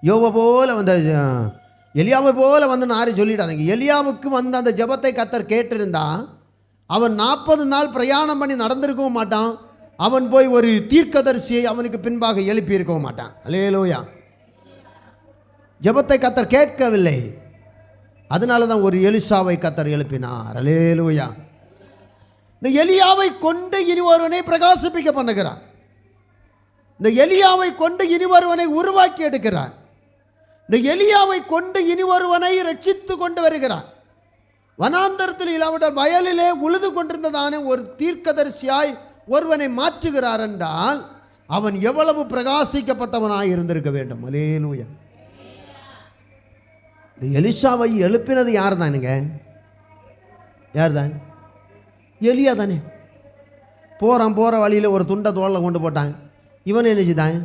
யோபை போல வந்த எலியாவை போல வந்து நாரை சொல்லிடாதீங்க. எலியாவுக்கு வந்து அந்த ஜெபத்தை கர்த்தர் கேட்டிருந்தா அவன் 40 நாள் பிரயாணம் பண்ணி நடந்திருக்கவும் மாட்டான். அவன் போய் ஒரு தீர்க்கதரிசியை அவனுக்கு பின்பாக எழுப்பி இருக்கவும் மாட்டான். அல்லேலூயா. ஜெபத்தை கர்த்தர் கேட்கவில்லை, அதனால தான் ஒரு எலிசாவை கர்த்தர் எழுப்பினார். அல்லேலூயா. இந்த எலியாவை கொண்டு இனி ஒருவனை பிரகாசிப்பிக்க பண்ணுகிறார். இந்த எலியாவை கொண்டு இனி ஒருவனை உருவாக்கி எடுக்கிறார். இந்த எலியாவை கொண்டு இனி ஒருவனை ரட்சித்து கொண்டு வருகிறார். வனாந்தரத்தில் இல்லாவிட்டால் வயலிலே உழுது கொண்டிருந்ததான ஒரு தீர்க்கதரிசியாய் ஒருவனை மாற்றுகிறார் என்றால் அவன் எவ்வளவு பிரகாசிக்கப்பட்டவனாய் இருந்திருக்க வேண்டும். அல்லேலூயா. இந்த எலிசாவை எழுப்பினது யார் தானுங்க? யார் தான்? எலியா தானே. போகிற வழியில் ஒரு துண்டை தோளில் கொண்டு போட்டான். இவன் என்ன செய்தான்?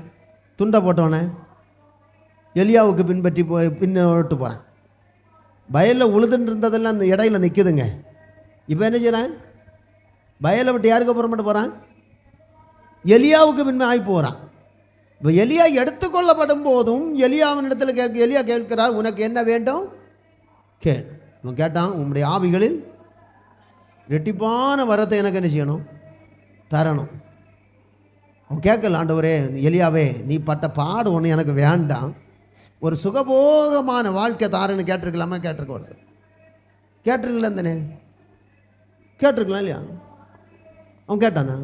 துண்டை போட்டவனே எலியாவுக்கு பின்பற்றி போய் பின்னோட்டு போகிறான். வயலில் உழுதுன்னு இருந்ததெல்லாம் அந்த இடையில நிற்குதுங்க. இப்போ என்ன செய்கிறான்? வயலை விட்டு யாருக்கு புறப்பட்டு போகிறான்? எலியாவுக்கு பின்பு ஆகி போகிறான். இப்போ எலியா எடுத்துக்கொள்ளப்படும் போதும் எலியாவின் இடத்துல எலியா கேட்கிறார், உனக்கு என்ன வேண்டும் கேள். இவன் கேட்டான், உன்னுடைய ஆவிகளில் ரெட்டிப்பான வரத்தை எனக்கு என்ன செய்யணும்? தரணும். அவன் கேட்கல, ஆண்டவரே எலியாவே நீ பட்ட பாடு ஒன்று எனக்கு வேண்டாம், ஒரு சுகபோகமான வாழ்க்கை தாருன்னு கேட்டிருக்கலாமா? கேட்டிருக்கூடாது. கேட்டிருக்கலாம் தானே? கேட்டிருக்கலாம் இல்லையா? அவன் கேட்டானா?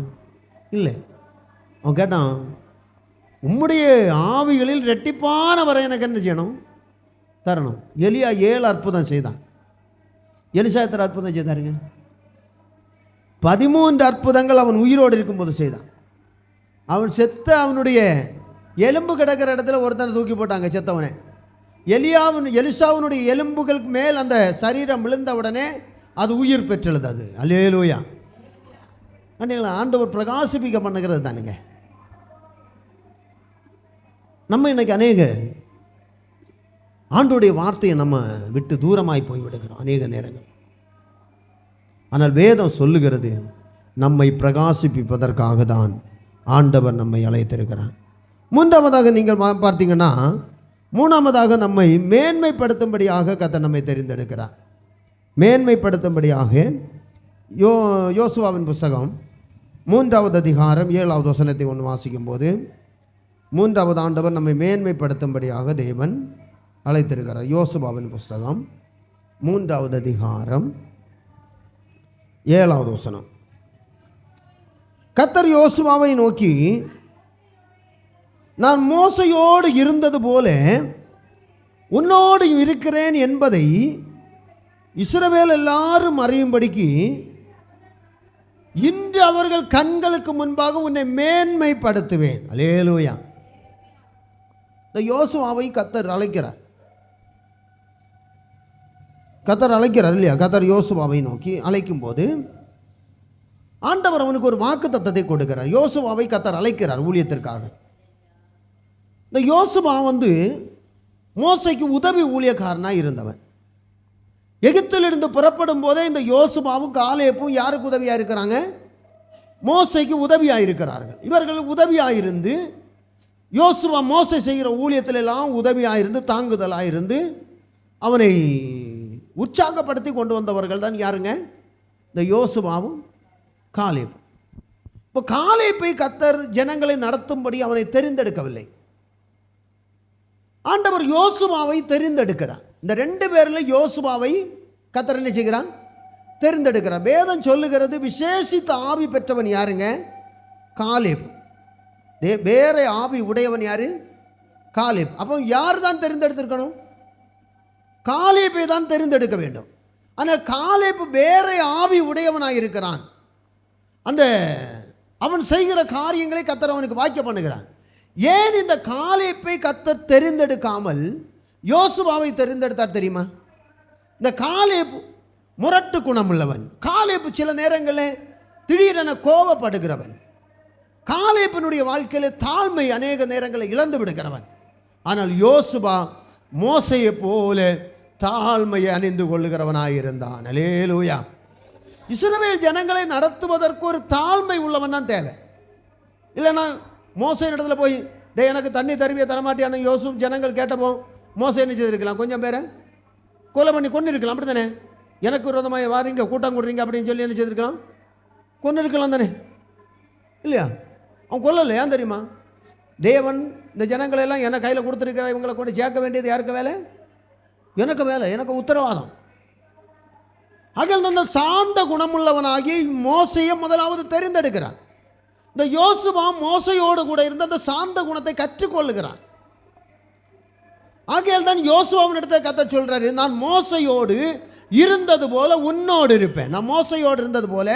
இல்லை. அவன் கேட்டான், உம்முடைய ஆவிகளில் ரெட்டிப்பான வரை எனக்கு என்ன செய்யணும்? தரணும். எலியா 7 அற்புதம் செய்தான். எலிசா எத்தனை அற்புதம் செய்தாருங்க? 13 அற்புதங்கள் அவன் உயிரோடு இருக்கும்போது செய்தான். அவன் செத்த அவனுடைய எலும்பு கிடக்கிற இடத்துல ஒருத்தனை தூக்கி போட்டாங்க, செத்தவனை. எலிசாவினுடைய எலும்புகளுக்கு மேல் அந்த சரீரம் விழுந்தவுடனே அது உயிர் பெற்றுள்ளது. அது அல்லேலூயா. ஆண்டவர் பிரகாசிப்பிக்க பண்ணுகிறது தானுங்க. நம்ம இன்னைக்கு அநேக ஆண்டோடைய வார்த்தையை நம்ம விட்டு தூரமாய் போய்விடுகிறோம் அநேக நேரங்கள். ஆனால் வேதம் சொல்லுகிறது நம்மை பிரகாசிப்பிப்பதற்காக தான் ஆண்டவர் நம்மை அழைத்திருக்கிறார். மூன்றாவதாக நீங்கள் பார்த்தீங்கன்னா, மூணாவதாக நம்மை மேன்மைப்படுத்தும்படியாக கர்த்தர் நம்மை தெரிந்தெடுக்கிறார். மேன்மைப்படுத்தும்படியாக யோசுவாவின் புஸ்தகம் 3வது அதிகாரம் 7வது வசனத்தை ஒன்று வாசிக்கும் போது, 3வது ஆண்டவர் நம்மை மேன்மைப்படுத்தும்படியாக தேவன் அழைத்திருக்கிறார். யோசுவாவின் புஸ்தகம் 3வது அதிகாரம் 7வது வசனம். கர்த்தர் யோசுவாவை நோக்கி, நான் மோசையோடு இருந்தது போல உன்னோடு இருக்கிறேன் என்பதை இஸ்ரவேல் எல்லாரும் அறியும்படிக்கு இன்று அவர்கள் கண்களுக்கு முன்பாக உன்னை மேன்மைப்படுத்துவேன். அல்லேலூயா. இந்த யோசுவாவை கர்த்தர் அழைக்கிறார். இல்லையா? கர்த்தர் யோசுவாவை நோக்கி அழைக்கும் போது ஆண்டவர் அவனுக்கு ஒரு வாக்குத்தத்தத்தை கொடுக்கிறார். யோசுவாவை கர்த்தர் அழைக்கிறார் ஊழியத்திற்காக. இந்த யோசுவா மோசைக்கு உதவி ஊழியக்காரனாக இருந்தவன். எகிப்திலிருந்து புறப்படும் போதே இந்த யோசுவாவும் காலேப்பும் யாருக்கு உதவியாக இருக்கிறாங்க? மோசைக்கு உதவியாக இருக்கிறார்கள். இவர்கள் உதவியாக இருந்து யோசுவா மோசை செய்கிற ஊழியத்தில் எல்லாம் உதவியாக இருந்து தாங்குதலாக இருந்து அவனை உற்சாகப்படுத்தி கொண்டு வந்தவர்கள் தான் யாருங்க? இந்த யோசுவாவும் காலேப். இப்போ காலேப்பை கர்த்தர் ஜனங்களை நடத்தும்படி அவனை தெரிந்தெடுக்கவில்லை. ஆண்டவர் யோசுவாவை தெரிந்தெடுக்கிறார். இந்த 2 பேரில் யோசுவாவை கர்த்தர் என்ன செய்கிறான்? தெரிந்தெடுக்கிறார். வேதம் சொல்லுகிறது விசேஷித்த ஆவி பெற்றவன் யாருங்க? காலேப். வேற ஆவி உடையவன் யாரு? காலேப். அப்போ யார் தான் தெரிந்தெடுத்திருக்கணும்? காலேப்பை தான் தெரிந்தெடுக்க வேண்டும். ஆனால் காலேப் வேற ஆவி உடையவனாக இருக்கிறான். அந்த அவன் செய்கிற காரியங்களை கர்த்தர் அவனுக்கு வாக்கியம் பண்ணுகிறான். ஏன் இந்த காலேப்பை கர்த்தர் தெரிந்தெடுக்காமல் யோசுவாவை தெரிந்தெடுத்தார் தெரியுமா? இந்த காலேப் முரட்டு குணமுள்ளவன். காலேப் சில நேரங்களில் திடீரென கோபப்படுகிறவன். காலேப்பினுடைய வாழ்க்கையில் தாழ்மை அநேக நேரங்களில் இழந்து விடுகிறவன். ஆனால் யோசுவா மோசையை போல தாழ்மையை அணிந்து கொள்ளுகிறவனாயிருந்தான். அல்லேலூயா. இஸ்ரவேல் ஜனங்களை நடத்துவதற்கு ஒரு தாழ்மை உள்ளவன் தான் தேவை. இல்லைன்னா மோசை இடத்துல போய் எனக்கு தண்ணி தருவிய தரமாட்டியான யோசுவா ஜனங்கள் கேட்டப்போ மோசை என்ன செய்திருக்கலாம்? கொஞ்சம் பேரை கொலை பண்ணி கொண்டு இருக்கலாம். அப்படி தானே? எனக்கு விரோதமாக வாரீங்க, கூட்டம் கொடுறீங்க அப்படின்னு சொல்லி என்ன செய்திருக்கலாம்? கொண்டு இருக்கலாம் தானே? இல்லையா? அவன் கொல்லலை. ஏன் தெரியுமா? தேவன் இந்த ஜனங்களை எல்லாம் என்ன கையில் கொடுத்துருக்கிற இவங்களை கொண்டு சேர்க்க வேண்டியது யாருக்கு வேலை? எனக்கு வேலை, எனக்கு உத்தரவாதம். அகில் சாந்த குணமுள்ளவனாகி மோசையை முதலாவது தெரிந்தெடுக்கிறான். இந்த யோசுவா மோசையோடு கூட இருந்த அந்த சாந்த குணத்தை கற்றுக்கொள்ளுகிறான். ஆகையால் தான் யோசுவாவின் இடத்தை கர்த்தர் சொல்றாரு, நான் மோசையோடு இருந்தது போல உன்னோடு இருப்பேன். நான் மோசையோடு இருந்தது போல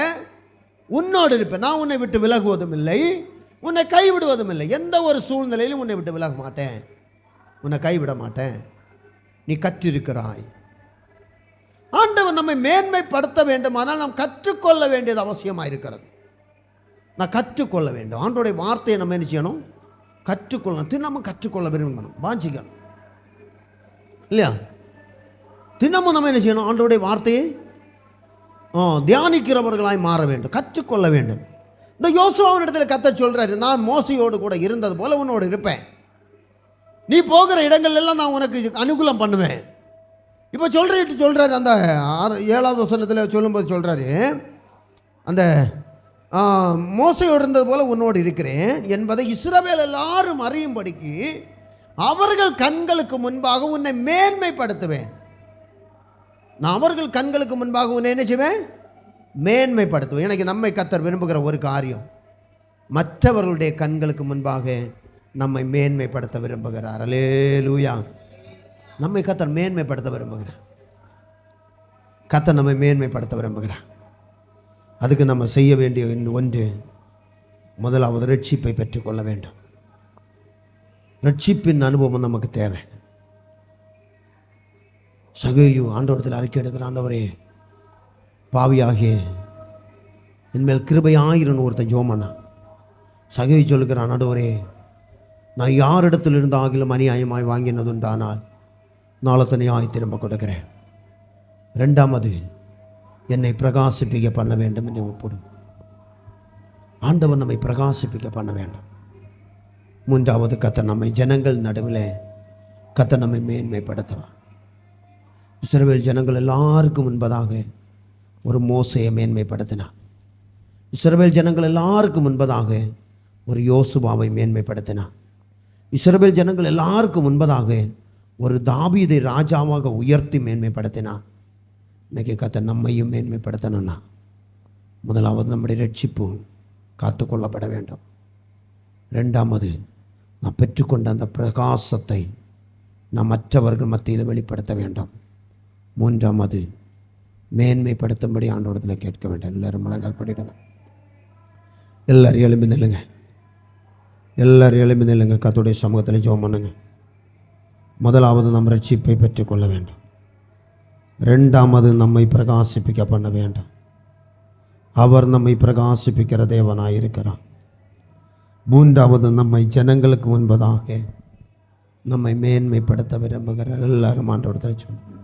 உன்னோடு இருப்பேன். நான் உன்னை விட்டு விலகுவதும் இல்லை, உன்னை கைவிடுவதும் இல்லை. எந்த ஒரு சூழ்நிலையிலும் உன்னை விட்டு விலக மாட்டேன், உன்னை கைவிட மாட்டேன். நீ கற்றிருக்கிறாய். ஆண்டவர் நம்மை மேன்மைப்படுத்த வேண்டுமானால் நாம் கற்றுக்கொள்ள வேண்டியது அவசியமாக இருக்கிறது. நான் கற்றுக்கொள்ள வேண்டும். ஆண்டோடைய வார்த்தையை நம்ம என்ன செய்யணும்? கற்றுக்கொள்ளணும். தினமும் கற்றுக்கொள்ள விரும்பணும், வாஞ்சிக்கணும். இல்லையா? தினமும் நம்ம என்ன செய்யணும்? ஆண்டோடைய வார்த்தையை தியானிக்கிறவர்களாய் மாற வேண்டும், கற்றுக்கொள்ள வேண்டும். இந்த யோசுவாவின் இடத்துல கர்த்தர் சொல்றாரு, நான் மோசையோடு கூட இருந்தது போல உன்னோடு இருப்பேன். நீ போகிற இடங்கள் எல்லாம் நான் உனக்கு அனுகூலம் பண்ணுவேன். இப்போ சொல்றாரு அந்த 7வது வசனத்தில் சொல்லும்போது சொல்றாரு, அந்த மோசையோடு இருந்தது போல உன்னோடு இருக்கிறேன் என்பதை இஸ்ரவேல் எல்லாரும் அறியும்படிக்கு அவர்கள் கண்களுக்கு முன்பாக உன்னை மேன்மைப்படுத்துவேன். நான் அவர்கள் கண்களுக்கு முன்பாக உன்னை என்ன செய்வேன்? மேன்மைப்படுத்துவேன். எனக்கு நம்மை கர்த்தர் விரும்புகிற ஒரு காரியம், மற்றவர்களுடைய கண்களுக்கு முன்பாக நம்மை மேன்மைப்படுத்த விரும்புகிறார். அல்லேலூயா. நம்மை கர்த்தர் மேன்மைப்படுத்த விரும்புகிறார். கர்த்தர் நம்மை மேன்மைப்படுத்த விரும்புகிறார். அதுக்கு நம்ம செய்ய வேண்டிய ஒன்று, முதலாவது ரட்சிப்பை பெற்றுக்கொள்ள வேண்டும். ரட்சிப்பின் அனுபவம் நமக்கு தேவை. சகேயு ஆண்டவரத்தில் அறிக்கை எடுக்கிற, ஆண்டவரே பாவியாகிய என்மேல் கிருபையாயிரன்னு ஒருத்தன் ஜோமனா. சகேயு சொல்லுகிறான், ஆண்டவரே நான் யாரிடத்தில் இருந்து ஆகிலும் அநியாயமாய் வாங்கினதுண்டானால் நாளத்தனையாய் திரும்ப கொடுக்கிறேன். ரெண்டாமது என்னை பிரகாசிப்பிக்க பண்ண வேண்டும் என்று ஒப்பிடும். ஆண்டவர் நம்மை பிரகாசிப்பிக்க பண்ண வேண்டும். மூன்றாவது, கர்த்தர் நம்மை ஜனங்கள் நடுவில் கர்த்தர் நம்மை மேன்மைப்படுத்தலாம். இஸ்ரவேல் ஜனங்கள் எல்லாருக்கும் முன்பதாக ஒரு மோசையை மேன்மைப்படுத்தினார். இஸ்ரவேல் ஜனங்கள் எல்லாருக்கும் முன்பதாக ஒரு யோசுவாவை மேன்மைப்படுத்தினார். இஸ்ரவேல் ஜனங்கள் எல்லாருக்கும் முன்பதாக ஒரு தாவீதை ராஜாவாக உயர்த்தி மேன்மைப்படுத்தினார். இன்றைக்கி கர்த்தர் நம்மையும் மேன்மைப்படுத்தணும்னா முதலாவது நம்முடைய ரட்சிப்பு காத்துக்கொள்ளப்பட வேண்டும். ரெண்டாவது, நான் பெற்றுக்கொண்ட அந்த பிரகாசத்தை நாம் மற்றவர்கள் மத்தியில் வெளிப்படுத்த வேண்டும். மூன்றாவது, மேன்மைப்படுத்தும்படி ஆண்டவரிடத்தில் கேட்க வேண்டும். எல்லாரும் முழங்கால் படிடுங்க. எல்லாரும் எழும்பி நில்லுங்க. எல்லாரும் எழும்பி நில்லுங்க. கர்த்தருடைய சமூகத்தில் ஜெபம் பண்ணுங்க. முதலாவது நம் ரட்சிப்பை பெற்றுக்கொள்ள வேண்டும். ரெண்டாவது, நம்மை பிரகாசிப்பிக்க பண்ண வேண்டும். அவர் நம்மை பிரகாசிப்பிக்கிற தேவனாயிருக்கிறார். மூன்றாவது, நம்மை ஜனங்களுக்கு முன்பதாக நம்மை மேன்மைப்படுத்த விரும்புகிறார். எல்லாரும் ஆண்டவரிடத்தில் சொல்லுங்க.